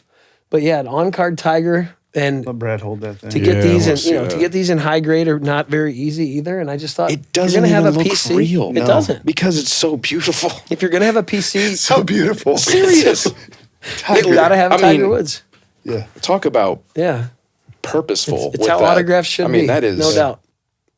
But yeah, an on-card Tiger, and Let Brad hold that thing. to get Yeah, I these wanna and see to that. get these in high grade are not very easy either. And I just thought It doesn't you're gonna have even a look PC. real. It No. doesn't. Because it's so beautiful. If you're gonna have a PC, so beautiful. Serious. you gotta have I Tiger mean, Woods. Yeah. Talk about Yeah, purposeful. it's with how that. autographs should be. I mean, that is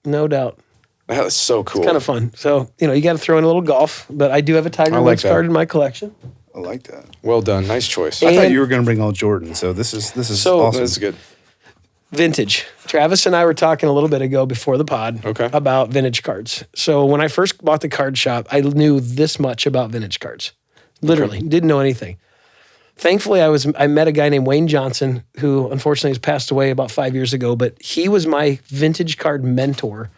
no doubt. That is so cool. Kind of fun. So you got to throw in a little golf. But I do have a Tiger I like Woods that. card in my collection. I like that. Well done. Nice choice. I thought And- you were going to bring all Jordan, so this is So- awesome. That's good. Vintage. Travis and I were talking a little bit ago before the pod Okay. about vintage cards. So when I first bought the card shop, I knew this much about vintage cards. Literally, didn't know anything. Thankfully, I met a guy named Wayne Johnson, who unfortunately has passed away about 5 years ago, but he was my vintage card mentor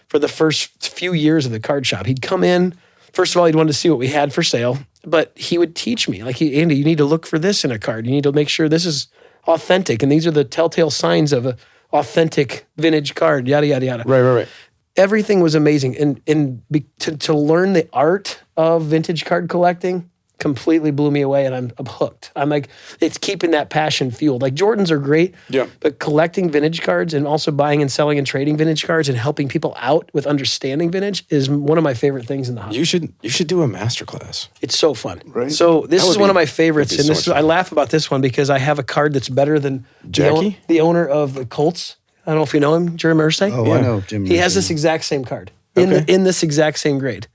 for the first few years of the card shop. He'd come in, first of all, he'd want to see what we had for sale, but he would teach me, like, Andy, you need to look for this in a card. You need to make sure this is authentic, and these are the telltale signs of a authentic vintage card, yada, yada, yada. Right. Everything was amazing. And to learn the art of vintage card collecting completely blew me away, and I'm hooked. I'm like, it's keeping that passion fueled. Like Jordans are great, Yeah. but collecting vintage cards and also buying and selling and trading vintage cards and helping people out with understanding vintage is one of my favorite things in the hobby. You should do a masterclass. It's so fun. Right? So this That is would one be- of my favorites, that'd be and so this is, much I fun. laugh about this one because I have a card that's better than Jackie? the owner of the Colts. I don't know if you know him, Jerry Irsay. Oh, I know Jim. He has this exact same card in this exact same grade,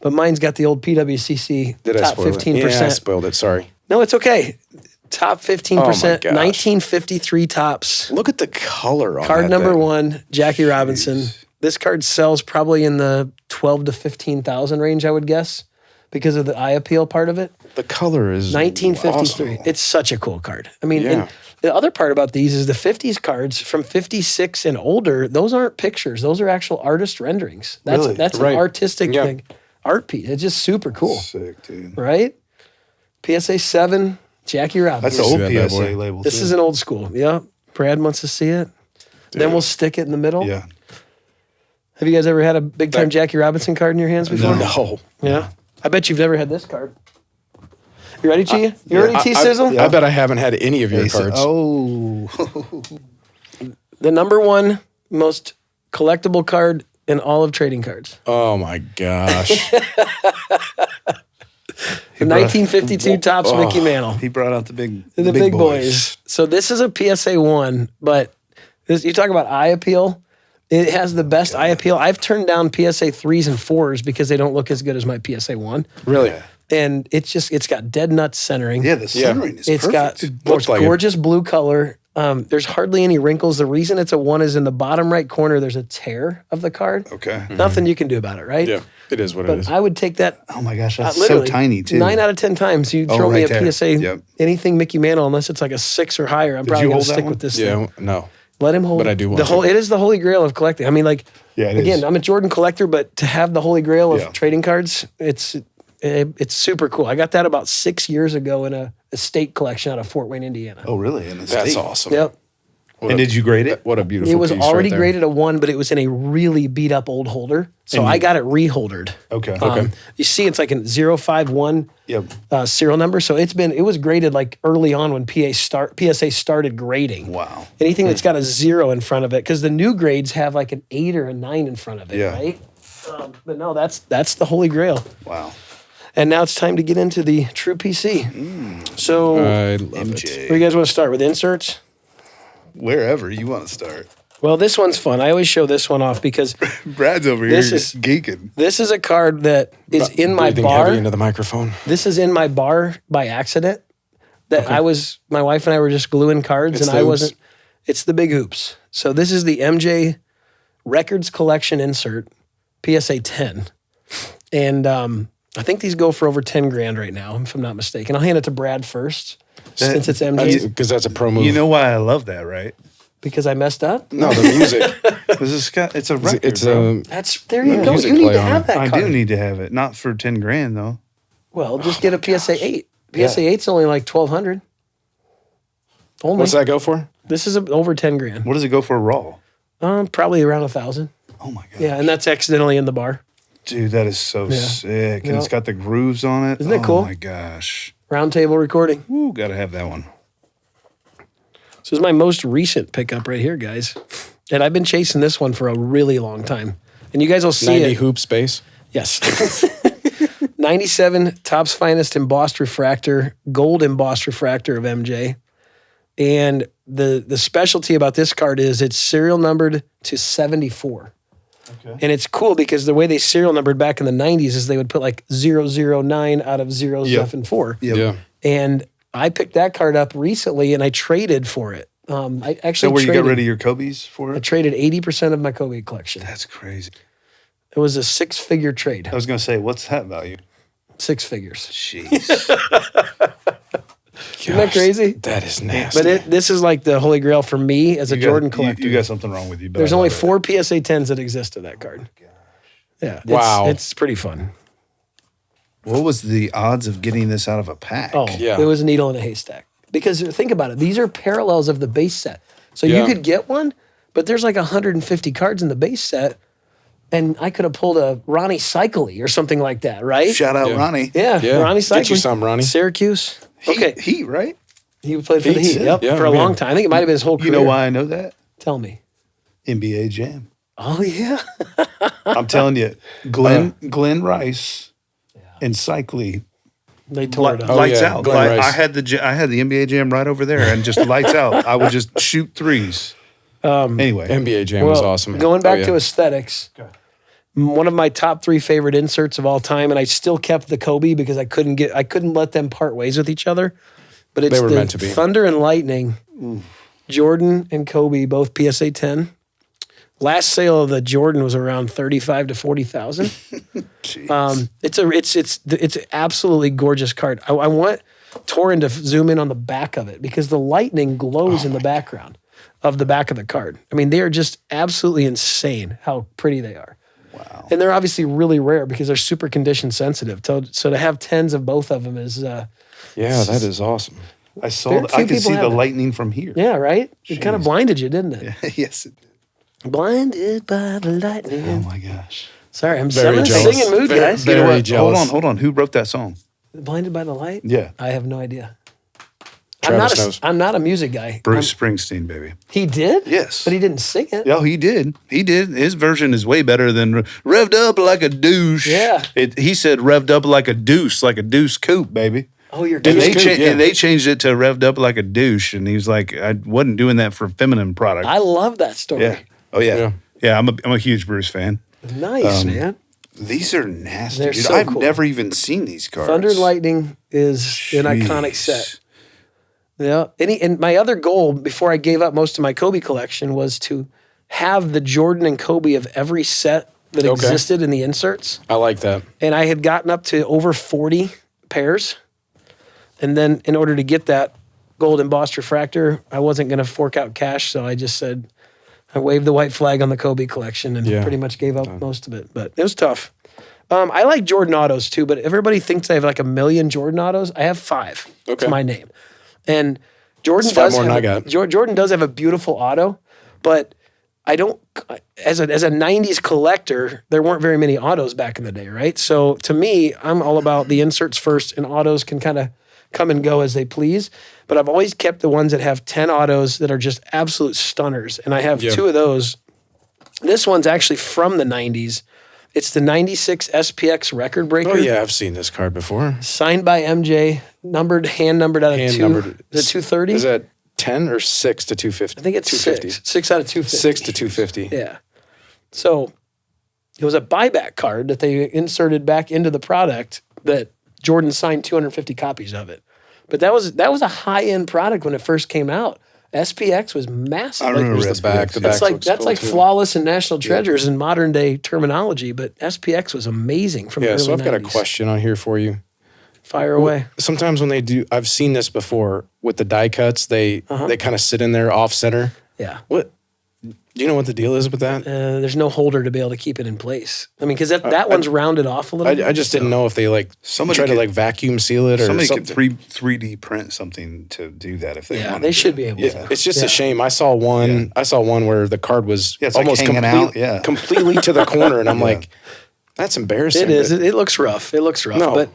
but mine's got the old PWCC Did I top spoil 15%. it? Yeah, I spoiled it. Sorry. No, it's okay. Top 15%, gosh. 1953 tops. Look at the color on Card that number thing. 1, Jackie Robinson. This card sells probably in the 12 to 15,000 range, I would guess, because of the eye appeal part of it. The color is 1953. awesome. It's such a cool card. I mean, Yeah. and the other part about these is the 50s cards from 56 and older, those aren't pictures. Those are actual artist renderings. Really? That's Right. an artistic Yeah. thing. Art piece. It's just super cool, Sick, dude. right? PSA 7, Jackie Robinson. That's the see old that bad PSA boy. label. This too. is an old school. Yeah. Brad wants to see it. Then we'll stick it in the middle. Yeah. Have you guys ever had a big time Jackie Robinson card in your hands before? No. Yeah. I bet you've never had this card. You ready, Chia? You ready, T Sizzle? I bet I haven't had any of your Ace- cards. Oh. The number 1 most collectible card in all of trading cards. Oh my gosh. The 1952 Topps Mickey Mantle. He brought out the big The big boys. So this is a PSA 1, but you talk about eye appeal. It has the best eye appeal. I've turned down PSA 3s and 4s because they don't look as good as my PSA 1. Really? And it's got dead nuts centering. Yeah, the centering is It's perfect. got the Looks most like it. gorgeous blue color. There's hardly any wrinkles. The reason it's a 1 is in the bottom right corner, there's a tear of the card. Okay. Nothing you can do about it, right? Yeah. It is what it But is. I would take that Oh my gosh, that's so literally tiny too. 9 out of 10 times you throw me right a there. PSA, Yep. anything Mickey Mantle, unless it's like a 6 or higher, I'm probably you going hold to that stick one? with this Yeah. thing. No. Let him hold But I do want the whole. to. It is the holy grail of collecting. I mean, like, Yeah, it again, is. I'm a Jordan collector, but to have the holy grail of Yeah. trading cards, it's super cool. I got that about 6 years ago in a estate collection out of Fort Wayne, Indiana. Oh, really? In the That's state? awesome. Yep. And did you grade it? What a beautiful It was piece already right there. graded a 1, but it was in a really beat up old holder. So I got it reholdered. Okay. You see, it's like a 051 Yep. serial number. So it was graded like early on when PSA started grading. Wow. Anything that's got a 0 in front of it, because the new grades have like an 8 or a 9 in front of it, Yeah. right? But no, that's the holy grail. Wow. And now it's time to get into the true PC. So, I love it. MJ. where do you guys want to start with inserts? Wherever you want to start. Well, this one's fun. I always show this one off because Brad's over This here is- geeking. this is a card that is in my Breathing bar. heavy into the microphone. This is in my bar by accident. That my wife and I were just gluing cards, It's and the I hoops. wasn't. It's the big hoops. So this is the MJ Records Collection insert, PSA 10, and I think these go for over 10 grand right now, if I'm not mistaken. I'll hand it to Brad first, since it's MJ, Because that's a pro move. You know why I love that, right? because I messed up. no, the music. It's a record. It's bro. There you go. music You need play to on have it. that I card. do need to have it. Not for 10 grand though. Well, just get a PSA 8. PSA 8's only like 1,200. Only. What's that go for? This is over 10 grand. What does it go for raw? Probably around 1,000. Oh my god. Yeah, and that's accidentally in the bar. Dude, that is so sick. And Yeah. it's got the grooves on it. Isn't it cool? Oh my gosh. Round table recording. Ooh, gotta have that one. So this is my most recent pickup right here, guys. And I've been chasing this one for a really long time. And you guys will see 90 it. hoop space. Yes. 97 Topps Finest embossed refractor, gold embossed refractor of MJ. And the specialty about this card is it's serial numbered to 74. Okay. And it's cool because the way they serial numbered back in the 90s is they would put like 009 out of 0, Yep. and 4. Yep. Yeah. And I picked that card up recently and I traded for it. I actually So where you traded, got rid of your Kobe's for I it? traded 80% of my Kobe collection. That's crazy. It was a 6-figure trade. I was gonna say, what's that value? 6 figures. Jeez. Isn't that crazy? That is nasty. But this is like the holy grail for me as a Jordan collector. You got something wrong with you. But There's I only love it. 4 PSA 10s that exist of that card. Yeah. Wow. It's pretty fun. What was the odds of getting this out of a pack? Oh, Yeah. It was a needle in a haystack. Because think about it. These are parallels of the base set. So Yeah. you could get one, but there's like 150 cards in the base set. And I could have pulled a Ronnie Cycley or something like that, right? Shout out Yeah. Ronnie. Yeah, Yeah. Ronnie Get Cycley. you some, Ronnie. Syracuse. Heat, Okay. right? He played for the Heat, Heat, yep, yeah, for a yeah. long time. I think it might have been his whole You career. know why I know that? Tell me. NBA Jam. Oh, yeah. I'm telling you, Glenn Rice and Cycley. They tore it up. Lights yeah, out. Glenn Like, Rice. I had the NBA Jam right over there, and just lights out. I would just shoot threes. Anyway, NBA Jam was Well, awesome. Going back Oh, yeah. to aesthetics, one of my top 3 favorite inserts of all time, and I still kept the Kobe because I couldn't let them part ways with each other. But it's They were the meant to be. Thunder and Lightning, Jordan and Kobe, both PSA 10. Last sale of the Jordan was around 35 to 40,000. It's an absolutely gorgeous card. I want Torin to zoom in on the back of it because the lightning glows in the background of the back of the card. I mean, they are just absolutely insane how pretty they are. Wow. And they're obviously really rare because they're super condition sensitive. So to have 10s of both of them is, Yeah, that is awesome. I saw. Very few I could people see have the that. lightning from here. yeah, right? It kind of blinded you, didn't it? Yes. It did. Blinded by the lightning. Oh my gosh. Sorry, I'm Very in a jealous. singing mood, Very- guys. very- You know what? jealous. Hold on. Who wrote that song? Blinded by the light? Yeah. I have no idea. Travis knows. I'm not a music guy. Bruce Springsteen, baby. He did? Yes. But he didn't sing it. Yeah, he did. He did. His version is way better than revved up like a douche. Yeah. He said revved up like a deuce coupe, baby. Oh, you're And kidding. they, yeah. and they changed it to revved up like a douche. And he was like, I wasn't doing that for feminine product. I love that story. Yeah. Oh, yeah. Yeah. Yeah, I'm a huge Bruce fan. Nice, man. These are nasty. They're dude. so I've cool. never even seen these cards. Thunder and Lightning is an iconic Jeez. set. Yeah. And my other goal before I gave up most of my Kobe collection was to have the Jordan and Kobe of every set that Okay. existed in the inserts. I like that. And I had gotten up to over 40 pairs. And then in order to get that gold embossed refractor, I wasn't going to fork out cash. So I just said, I waved the white flag on the Kobe collection and Yeah. pretty much gave up most of it. But it was tough. I like Jordan autos too, but everybody thinks I have like a million Jordan autos. I have 5 Okay. to my name. And Jordan That's 5 does more than have I got. Jordan does have a beautiful auto, but I don't as a 90s collector, there weren't very many autos back in the day, right? So to me, I'm all about the inserts first and autos can kind of come and go as they please. But I've always kept the ones that have 10 autos that are just absolute stunners. And I have 2 of those. This one's actually from the 90s. It's the 96 SPX record breaker. Oh, yeah, I've seen this card before. Signed by MJ, hand numbered out of Hand 2. numbered. The 230? Is that 10 or 6 to 250? I think it's 6. 6 out of 250. 6 to 250. Yeah. So it was a buyback card that they inserted back into the product that Jordan signed 250 copies of it. But that was a high-end product when it first came out. SPX was massive. I remember Here's the back. The SPX. back That's like looks cool, too. flawless and national treasures in modern day terminology, but SPX was amazing from the Yeah, early so I've got a 90s. question on here for you. Fire away. Sometimes when they do, I've seen this before with the die cuts, they kind of sit in there off center. Yeah. What Do you know what the deal is with that? There's no holder to be able to keep it in place. I mean, because that one's rounded off a little bit. I just didn't know if they Somebody try to could- vacuum seal it or Somebody something. could 3D print something to do that if they Yeah, wanted they to. should be able to. It's just a shame. I saw one. I saw one where the card was Yeah, it's like almost hanging out, yeah. completely to the corner, and I'm like, that's embarrassing. It is. It looks rough. It looks rough, No. but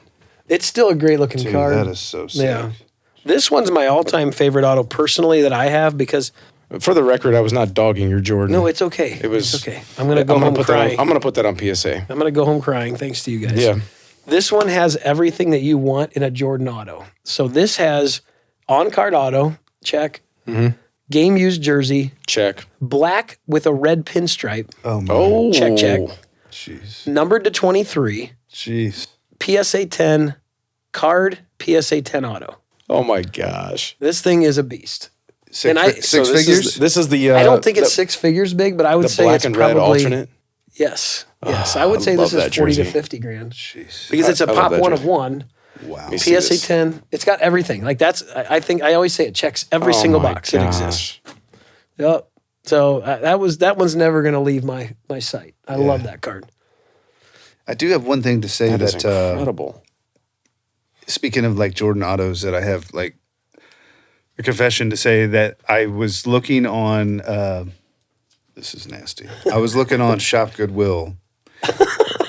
it's still a great looking Dude, card. that is so sick. Yeah. This one's my all-time favorite auto personally that I have because For the record, I was not dogging your Jordan. no, it's okay. It was It's okay. I'm gonna go home put crying. that on, I'm gonna put that on PSA. I'm gonna go home crying. Thanks to you guys. Yeah. This one has everything that you want in a Jordan auto. So this has on-card auto, check. Mm-hmm. Game used jersey, Check. black with a red pinstripe, Oh, my. Oh, check. Jeez. Numbered to 23, Jeez. PSA 10 card, PSA 10 auto. Oh my gosh. This thing is a beast. Six, And I- six So this figures? Is, this is the. I don't think it's the, 6 figures big, but I would the say black it's and probably red alternate. Yes, yes. I would I say this love is that 40 to jersey. 50 grand Jeez. because it's a I love pop that one jersey. of one. Wow. Let me see PSA this. 10. It's got everything. Like that's. I think I always say it checks every Oh single my box that gosh. exists. Yep. So that one's never going to leave my sight. I love that card. I do have one thing to say That is that, incredible. speaking of like Jordan autos, that I have like a confession to say that I was looking on, this is nasty. I was looking on Shop Goodwill.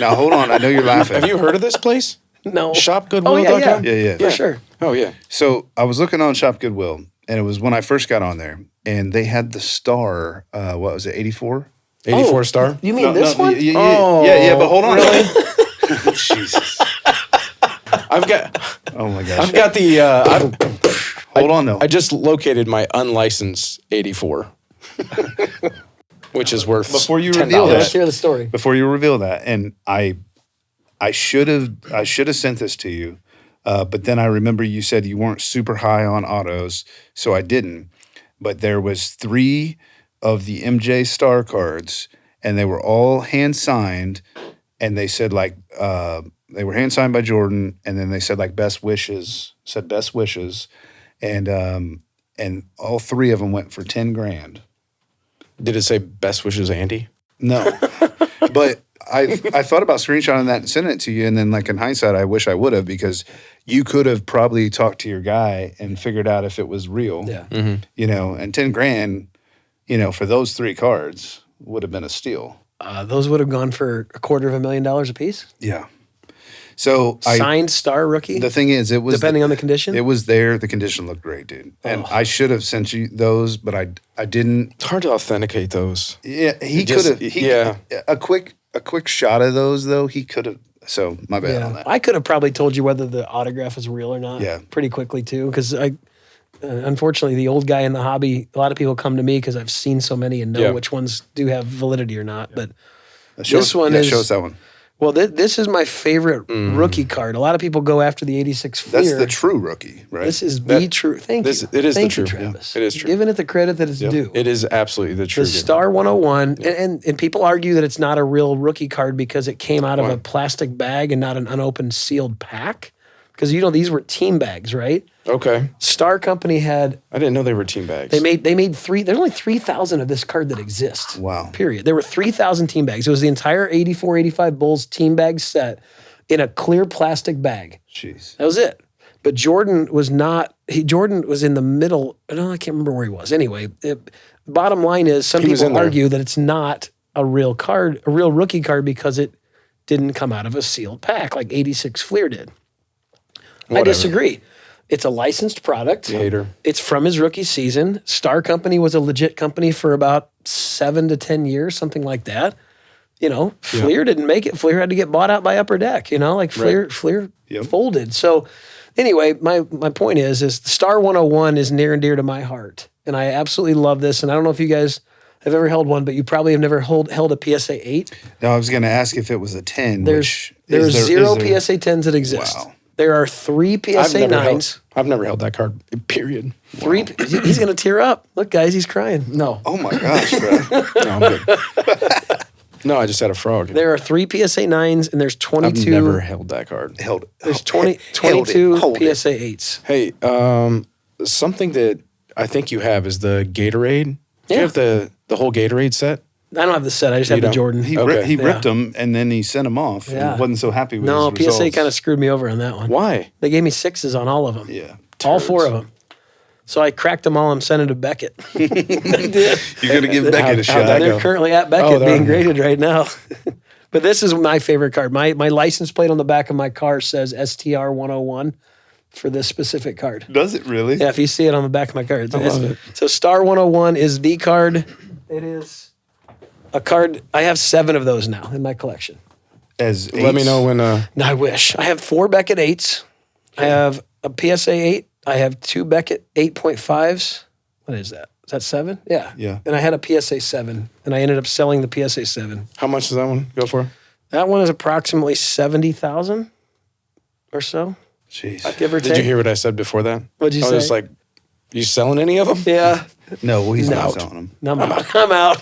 Now, hold on. I know you're laughing. Have you heard of this place? No. Shopgoodwill.com? Yeah. For sure. Oh yeah. So I was looking on Shop Goodwill, and it was when I first got on there, and they had the star, what was it, 84? 84 star. You mean this one? Yeah, but hold on. Jesus. I've got. Oh my gosh. I've got the. Hold on, though. I just located my unlicensed 84, which is worth Before you $10. reveal that. Let's hear the story. Before you reveal that, and I should have sent this to you, but then I remember you said you weren't super high on autos, so I didn't. But there was 3 of the MJ Star cards, and they were all hand signed, and they said like they were hand signed by Jordan, and then they said like best wishes, and all 3 of them went for 10 grand. Did it say best wishes, Andy? No, but I thought about screenshotting that and sending it to you, and then like in hindsight, I wish I would have, because you could have probably talked to your guy and figured out if it was real. Yeah. You know, and 10 grand, you know, for those 3 cards would have been a steal. Those would have gone for $250,000 a piece. Yeah. So Signed star rookie. the thing is, it was depending on the condition. It was there. The condition looked great, dude. And I should have sent you those, but I didn't. It's hard to authenticate those. Yeah, he could just- have. yeah. A quick shot of those though. He could have. So my bad on that. I could have probably told you whether the autograph is real or not. Yeah. Pretty quickly too, because unfortunately, the old guy in the hobby. A lot of people come to me because I've seen so many and know Yeah. which ones do have validity or not. But Show this us- one yeah, is- show us that one. well, this is my favorite rookie card. A lot of people go after the '86 Fleer. That's the true rookie, right? This is the true. Thank this- you. it is the Thank you, true. Yeah, Travis. it is true. Giving it the credit that it's due. It is absolutely the The truth. Star 101, and people argue that it's not a real rookie card because it came out of Why? a plastic bag and not an unopened sealed pack. Because these were team bags, right? Okay. Star Company had I didn't know they were team bags. they made 3. There's only 3,000 of this card that exists. Wow. Period. There were 3,000 team bags. It was the entire 84, 85 Bulls team bag set in a clear plastic bag. Jeez. That was it. But Jordan was not. Jordan was in the middle. No, I can't remember where he was. Anyway, bottom line is some He was in people there. argue that it's not a real card, a real rookie card, because it didn't come out of a sealed pack like '86 Fleer did. I Whatever. disagree. It's a licensed product. Hater. It's from his rookie season. Star Company was a legit company for about 7 to 10 years, something like that. You know, Fleer didn't make it. Fleer had to get bought out by Upper Deck. You know, like Fleer Yep. folded. So anyway, my point is the Star 101 is near and dear to my heart, and I absolutely love this. And I don't know if you guys have ever held one, but you probably have never held a PSA 8. Now I was going to ask if it was a 10. There are 0 is there- PSA 10s that exist. Wow. There are 3 PSA 9s. I've never held that card. Period. 3. He's going to tear up. Look, guys, he's crying. No. Oh my gosh, bro. No, I'm good. No, I just had a frog. There are 3 PSA 9s, and there's I've 22. never held that card. Held. There's held it. 22 Hold it. PSA 8s. Hey, something that I think you have is the Gatorade Do you have the whole Gatorade set? I don't have the set. I just have the don't? Jordan. He Okay. ripped them and then he sent them off. Yeah. And wasn't so happy with No, his results. PSA kind of screwed me over on that one. Why? They gave me 6s on all of them. Yeah. All 4 of them. So I cracked them all and sent them to Beckett. I did. You're going to give Beckett a how'd shot. that They're go? currently at Beckett Oh, they're being on- graded right now. But this is my favorite card. My license plate on the back of my car says STR 101 for this specific card. Does it really? Yeah, if you see it on the back of my card. love it. So Star 101 is the card. It is a card. I have 7 of those now in my collection. As Let me eights? know when. No, I wish. I have 4 Beckett 8s. I have a PSA 8. I have 2 Beckett 8.5s. What is that? Is that 7? Yeah. Yeah. And I had a PSA 7, and I ended up selling the PSA 7. How much does that one go for? That one is approximately 70,000 or so, Jeez. give or take. Did you hear what I said before that? What'd you I was say? like, you selling any of them? Yeah. No, well, he's No. not selling them. No, I'm out.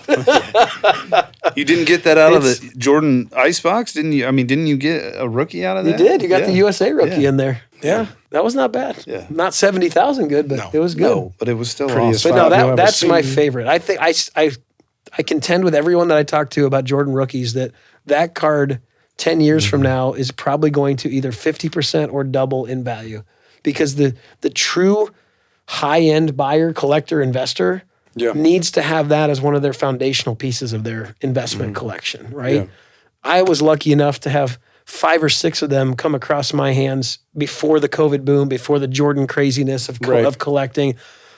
You didn't get that out of It's- the Jordan Icebox, didn't you? I mean, didn't you get a rookie out of You that? did. You got the Yeah. USA rookie Yeah. in there. Yeah. That was not bad. Yeah. Not 70,000 good, but it was good. No, but it was still Pretty as awesome. But no, Five, whoever that's my seen- favorite. I think I contend with everyone that I talk to about Jordan rookies that card 10 years from now is probably going to either 50% or double in value, because the true high end buyer, collector, investor Yeah. needs to have that as one of their foundational pieces of their investment collection, right? Yeah. I was lucky enough to have 5 or 6 of them come across my hands before the COVID boom, before the Jordan craziness of Right. of collecting,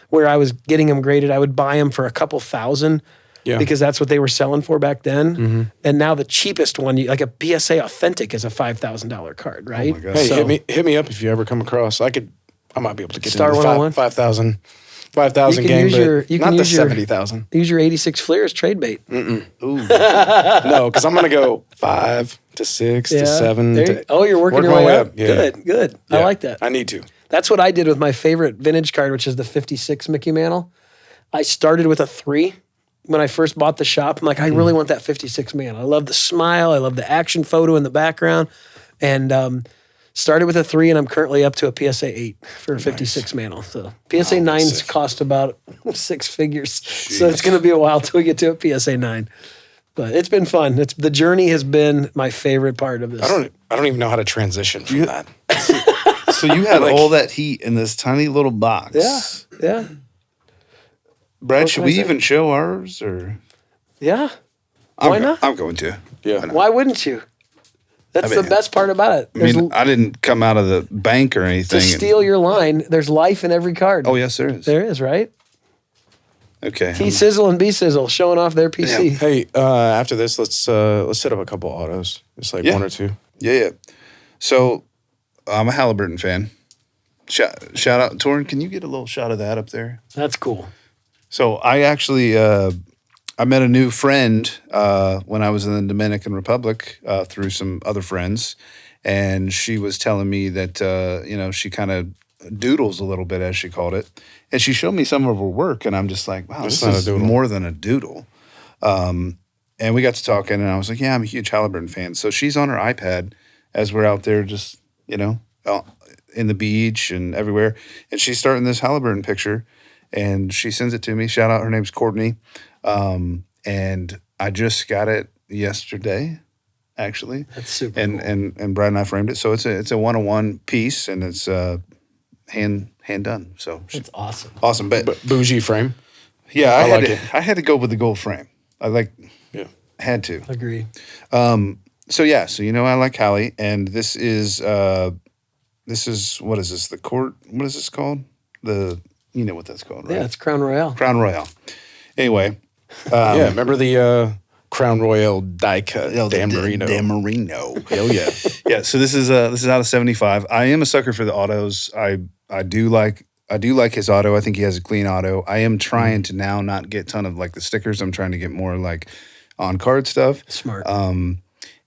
where I was getting them graded. I would buy them for a couple thousand Yeah. because that's what they were selling for back then. And now the cheapest one, like a PSA Authentic, is a $5,000 card, right? my God. Hey, So hit me up if you ever come across. I might be able to get Star into 101? 5,000 You can game, use but your- you can not the use your- 70,000. use your 86 Fleer as trade bait. Ooh. No, because I'm gonna go 5 to 6 to 7. There you- oh, you're working your my way up. Yeah. Good. I Yeah. like that. I need to. That's what I did with my favorite vintage card, which is the 56 Mickey Mantle. I started with a 3 when I first bought the shop. I'm like, I really want that 56 Mantle. I love the smile. I love the action photo in the background. And started with a 3, and I'm currently up to a PSA 8 for a 56 Mantle. So PSA 9s cost about 6 figures. So it's going to be a while till we get to a PSA 9. But it's been fun. The journey has been my favorite part of this. I don't even know how to transition from that. So you had all that heat in this tiny little box. Yeah. Brad, What should can I we say? even show ours or? Yeah. Why not? I'm going to. Yeah. Why wouldn't you? That's I mean- the best part about it. I mean, I didn't come out of the bank or anything. to steal your line, there's life in every card. Oh, yes, there is. There is, right? Okay. T Sizzle and B Sizzle showing off their PC. Hey, after this, let's set up a couple autos. Just like Yeah. 1 or 2. Yeah. So I'm a Halliburton fan. Shout out, Torrin, can you get a little shot of that up there? That's cool. So I actually I met a new friend when I was in the Dominican Republic through some other friends, and she was telling me that she kind of doodles a little bit, as she called it, and she showed me some of her work, and I'm just like, wow, That's this not a is doodle. more than a doodle. And we got to talking, and I was like, yeah, I'm a huge Halliburton fan. So she's on her iPad as we're out there, just in the beach and everywhere, and she's starting this Halliburton picture. And she sends it to me. Shout out, her name's Courtney. And I just got it yesterday, actually. That's super And cool. and Brad and I framed it. So it's a 101 piece, and it's hand done. So It's awesome. awesome. But Bougie frame. yeah, I like I had to go with the gold frame. Yeah. Had to. Agree. So yeah, I like Hallie, and this is what is this? The court? What is this called? You know what that's called, right? Yeah, it's Crown Royale. Crown Royale. Anyway, Yeah, remember the Crown Royal die cut Dan Marino? Dan Marino. Hell yeah. Yeah, so this is out of 75. I am a sucker for the autos. I do like his auto. I think he has a clean auto. I am trying to now not get a ton of like the stickers. I'm trying to get more like on card stuff. Smart.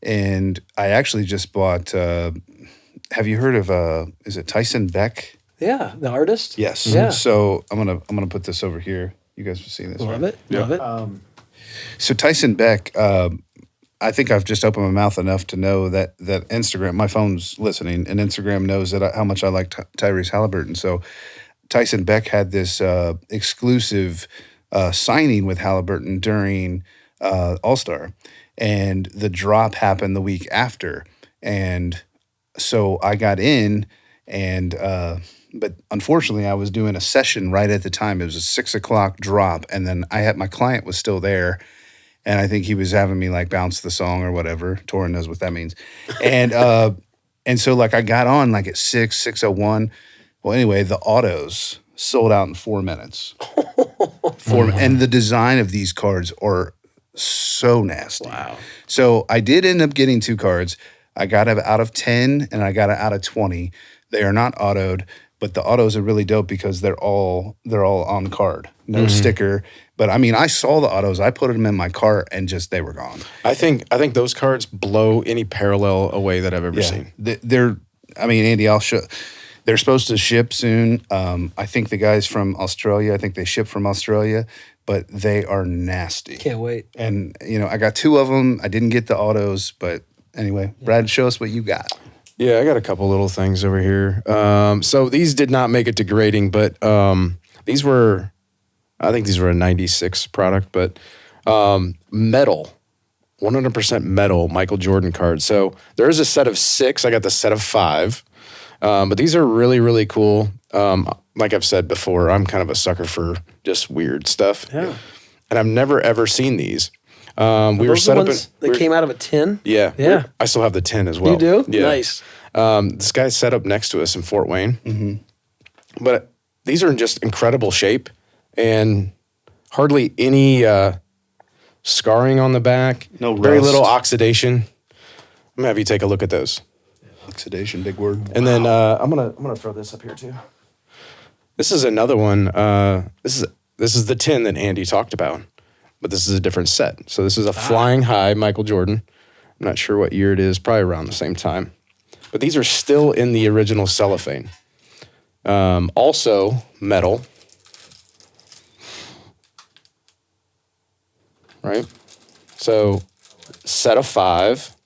And I actually just bought. Have you heard of is it Tyson Beck? yeah, the artist. Yes. Yeah. So I'm gonna put this over here. You guys have seen this. Love right? it. Love it. So Tyson Beck, I think I've just opened my mouth enough to know that Instagram, my phone's listening, and Instagram knows that how much I like Tyrese Halliburton. So Tyson Beck had this exclusive signing with Halliburton during All-Star, and the drop happened the week after, and so I got in, and but unfortunately I was doing a session right at the time. It was a 6:00 drop, and then my client was still there, and I think he was having me like bounce the song or whatever. Torin knows what that means, and so like I got on like at 6:01. Well, anyway, the autos sold out in 4 minutes. And the design of these cards are so nasty. Wow. So I did end up getting 2 cards. I got it out of 10 and I got it out of 20. They are not autoed, but the autos are really dope because they're all on card, no sticker. But I mean, I saw the autos, I put them in my cart, and just they were gone. I think those cards blow any parallel away that I've ever seen. I mean, Andy, I'll show. They're supposed to ship soon. I think the guys from Australia, I think they ship from Australia, but they are nasty. Can't wait. And, I got 2 of them. I didn't get the autos, but anyway, Brad, show us what you got. Yeah, I got a couple little things over here. So these did not make it to grading, but I think these were a 96 product, but metal, 100% metal Michael Jordan cards. So there is a set of 6. I got the set of 5. But these are really, really cool. Like I've said before, I'm kind of a sucker for just weird stuff. Yeah. And I've never, ever seen these. We were Those set the up ones that came out of a tin? Yeah. Yeah. I still have the tin as well. You do? Yeah. Nice. This guy's set up next to us in Fort Wayne. Mm-hmm. But these are in just incredible shape and hardly any scarring on the back. No Very rust. little oxidation. I'm going to have you take a look at those. Oxidation, big word. And then I'm gonna throw this up here too. This is another one. This is the tin that Andy talked about, but this is a different set. So this is a Flying High Michael Jordan. I'm not sure what year it is. Probably around the same time. But these are still in the original cellophane. Also metal. Right. So set of 5.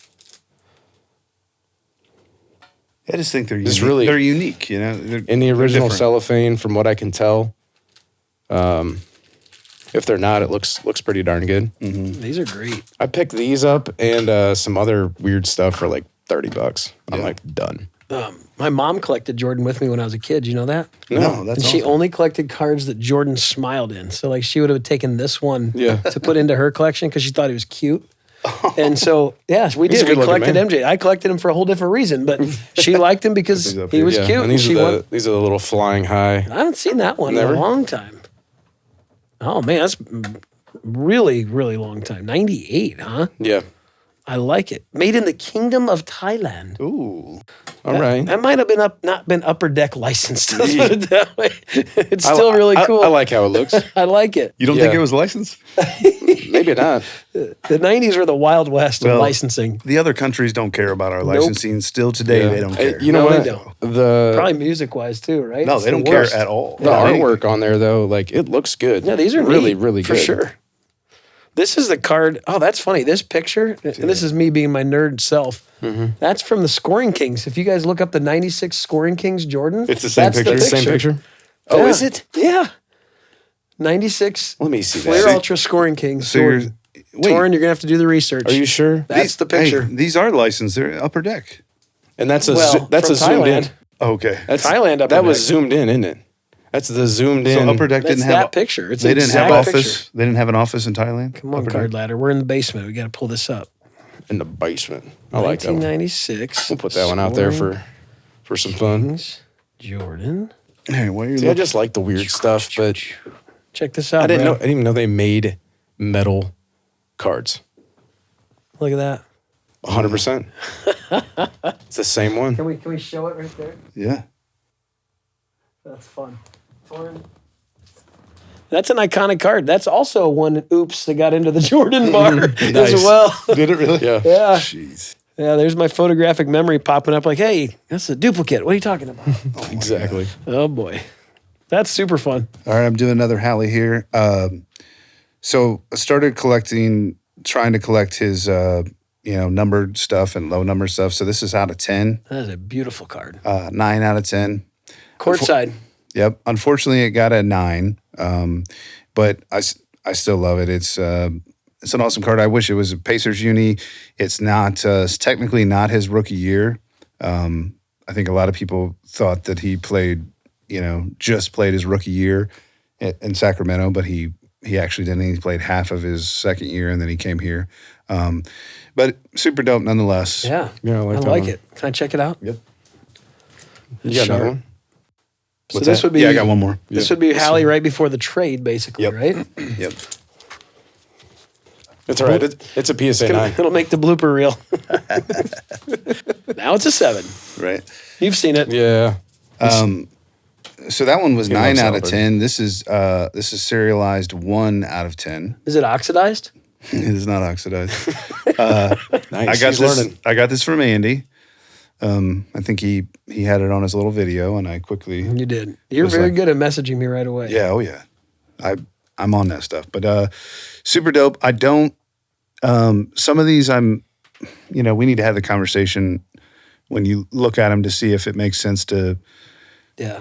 I just think they're It's unique. really- They're unique, They're, In the original different. cellophane, from what I can tell. If they're not, it looks pretty darn good. These are great. I picked these up and some other weird stuff for like $30. I'm like, done. My mom collected Jordan with me when I was a kid. You know that? No, that's And she awesome. only collected cards that Jordan smiled in. So like she would have taken this one Yeah. to put into her collection because she thought he was cute. And so, yeah, we He's a did. We good-looking collected man. MJ. I collected him for a whole different reason, but she liked him because Things up he here. was Yeah, cute. and these she are the little Flying High. I haven't seen that one Never? in a long time. Oh man, that's really, really long time. 98, huh? Yeah. I like it. Made in the Kingdom of Thailand. Ooh. All right. That might have been not been upper deck licensed. Let's put it that way. It's still really cool. I like how it looks. I like it. You don't Yeah. think it was licensed? Maybe not. The 90s were the Wild West of Well, licensing. The other countries don't care about our licensing. Still today, Yeah. they don't Hey, care. You know No, what? they don't. The Probably music wise too, right? no, It's they the don't care worst. at all. the Yeah. artwork on there though, like it looks good. Yeah, these are really, neat, really for good. sure. This is the card. Oh, that's funny. This picture, and this is me being my nerd self. That's from the Scoring Kings. If you guys look up the 96 Scoring Kings Jordan, It's the same that's picture? The Same picture. Oh, Yeah. is it? Yeah. 96 Let me see Flair that. Ultra Scoring Kings. So you're, Jordan. wait, Torin, you're going to have to do the research. Are you sure? That's the picture. Hey, these are licensed. They're upper deck. And that's a Well, that's from a zoomed in. Thailand. Okay. That's Thailand upper That was deck. zoomed in, isn't it? That's the zoomed So in. upper deck That's didn't that have picture. It's They an didn't have exact office. picture. They didn't have an office in Thailand. Come on, Upper Card deck? Ladder. We're in the basement. We got to pull this up. in the basement. I like that one. 1996. We'll put that one out there Scoring for some fun. Kings, Jordan. Hey, why are you See, I looking? just like the weird stuff, but Check this out. I didn't Brad. even know they made metal cards. Look at that. 100%. It's the same one. Can we show it right there? Yeah. That's fun. Torin. That's an iconic card. That's also one oops that got into the Jordan bar Nice. as well. Did it really? Yeah. Yeah. Jeez. Yeah, there's my photographic memory popping up like, hey, that's a duplicate. What are you talking about? Exactly. Oh boy. That's super fun. All right, I'm doing another Hallie here. So I started trying to collect his, numbered stuff and low number stuff. So this is out of 10, That is a beautiful card. 9 out of 10. Courtside. Yep. Unfortunately, it got a 9, but I still love it. It's an awesome card. I wish it was a Pacers uni. It's not. It's technically not his rookie year. I think a lot of people thought that he played, just played his rookie year in Sacramento, but he actually didn't. He played half of his second year, and then he came here. But super dope nonetheless. Yeah, Yeah, I like that one. it. Can I check it out? Yep. You got another Sharp. one? So What's this that? would be. Yeah, I got one more. This would be Hallie right before the trade, basically, Yep. right? Yep. It's all right. It's a PSA 9. It'll make the blooper reel. Now it's a 7. Right. You've seen it. Yeah. So that one was He 9 loves out of celebrating. 10. This is serialized 1 out of 10. Is it oxidized? It is not oxidized. Nice. I got He's this. learning. I got this from Andy. I think he had it on his little video, and I quickly. You did. You're Was very like- good at messaging me right away. Yeah. Oh yeah. I'm on that stuff, but super dope. I don't. Some of these we need to have the conversation when you look at them to see if it makes sense to Yeah.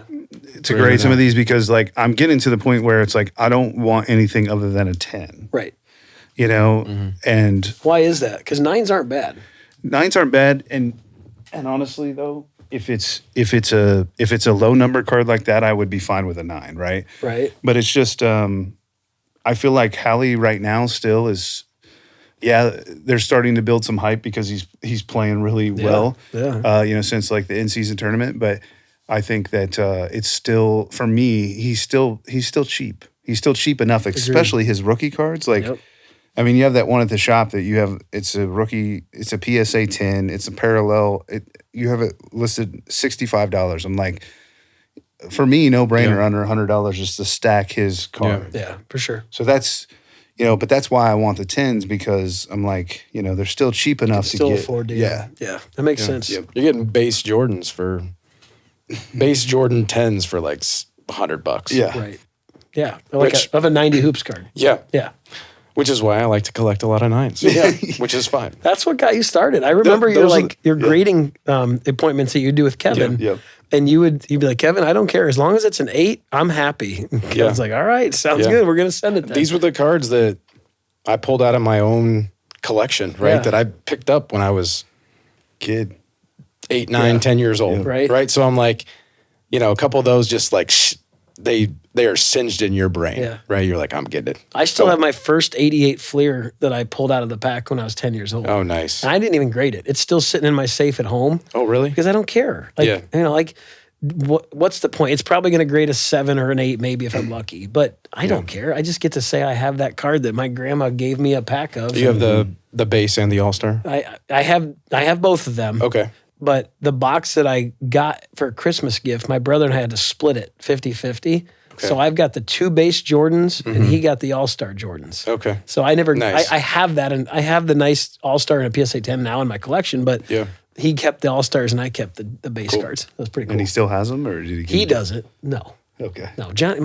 grade some of these, because like I'm getting to the point where it's like I don't want anything other than a 10. Right. And Why is that? Because 9s aren't bad. 9s aren't bad, and honestly though, if it's a low number card like that, I would be fine with a 9, right? Right. But it's just I feel like Hallie right now still is. Yeah, they're starting to build some hype because he's playing really well. Yeah. Since like the in-season tournament, but I think that it's still, for me, he's still cheap. He's still cheap enough, especially his rookie cards. Like, Yep. I mean, you have that one at the shop that you have. It's a rookie. It's a PSA 10. It's a parallel. You have it listed $65. I'm like, for me, no brainer, under $100 just to stack his card. Yeah, for sure. So that's, but that's why I want the 10s, because I'm like, they're still cheap enough to Still get. afford to. Yeah. Yeah. That makes sense. Yep. You're getting base Jordan 10s for like $100. Yeah. Right. Yeah. Like Which- of a 90 hoops card. Yeah. Yeah. Which is why I like to collect a lot of 9s. Yeah. Which is fine. That's what got you started. I remember those are your grading appointments that you do with Kevin. Yep. And you'd be like, Kevin, I don't care. As long as it's an 8, I'm happy. Kevin's like, all right, sounds Yeah. good. We're going to send it then. These were the cards that I pulled out of my own collection, right? Yeah. That I picked up when I was Kid. 8, 9, 10 years old. Right. Right. So I'm like, a couple of those just like, they are singed in your brain. Yeah. Right. You're like, I'm getting it. I still have my first 88 Fleer that I pulled out of the pack when I was 10 years old. Oh, nice. And I didn't even grade it. It's still sitting in my safe at home Oh, really? because I don't care. Like, Yeah. What's the point? It's probably going to grade a 7 or an 8 maybe if I'm lucky, but I don't care. I just get to say I have that card that my grandma gave me a pack of. You have the base and the All-Star? I have both of them. Okay. But the box that I got for a Christmas gift, my brother and I had to split it 50-50. So I've got the 2 base Jordans and he got the All-Star Jordans. Okay. So I never, Nice. I have that, and I have the nice All-Star and a PSA 10 now in my collection, but Yeah. he kept the All-Stars and I kept the base cards. That was pretty cool. And he still has them, or did he? He doesn't. No. Okay. No. Johnny,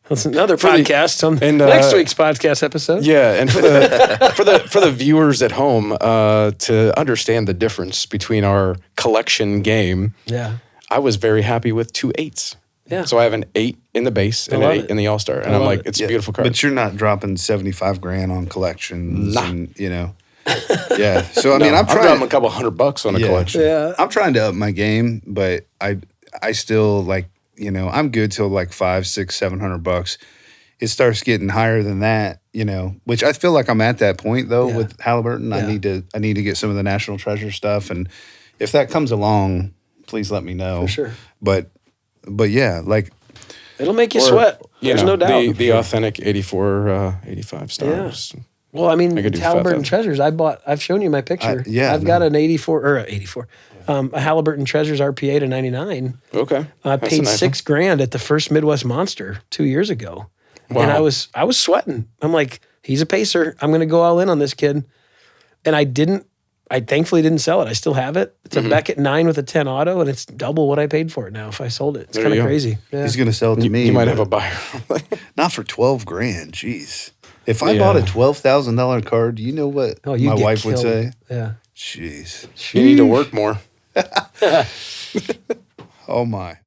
that's another podcast on and, next week's podcast episode. Yeah, and for the viewers at home to understand the difference between our collection game, Yeah. I was very happy with 2 8s. Yeah. So I have an 8 in the base and an love 8 it. in the All-Star. And I'm love like, it. it's a beautiful card. But you're not dropping $75,000 on collections, Nah. and yeah. So I mean, I'm I'm dropping a trying. couple $100 on a Yeah. collection. Yeah. I'm trying to up my game, but I still like, I'm good till like $500, $600, $700. It starts getting higher than that, which I feel like I'm at that point though Yeah. with Halliburton. Yeah. I need to get some of the National Treasure stuff, and if that comes along, please let me know. For sure. But yeah, like It'll make you Or, sweat. There's no doubt. The authentic 84, 85 stars. Well, I mean, I could do Halliburton 5,000. Treasures. I've shown you my picture. I've got an 84 or a 84, a Halliburton Treasures RPA to 99. Okay. I That's a paid nice $6,000 at the first Midwest Monster 2 years ago, and I was sweating. I'm like, he's a pacer. I'm going to go all in on this kid, and I didn't. I thankfully didn't sell it. I still have it. It's a Beckett 9 with a 10 auto, and it's double what I paid for it now if I sold it. It's There kind you of go. crazy. Yeah. he's gonna sell it to me. You might but have a buyer. not for $12,000. Jeez. If I Yeah. bought a $12,000 card, you know what you my get wife would killed. say? Yeah. Jeez. You need to work more. Oh my.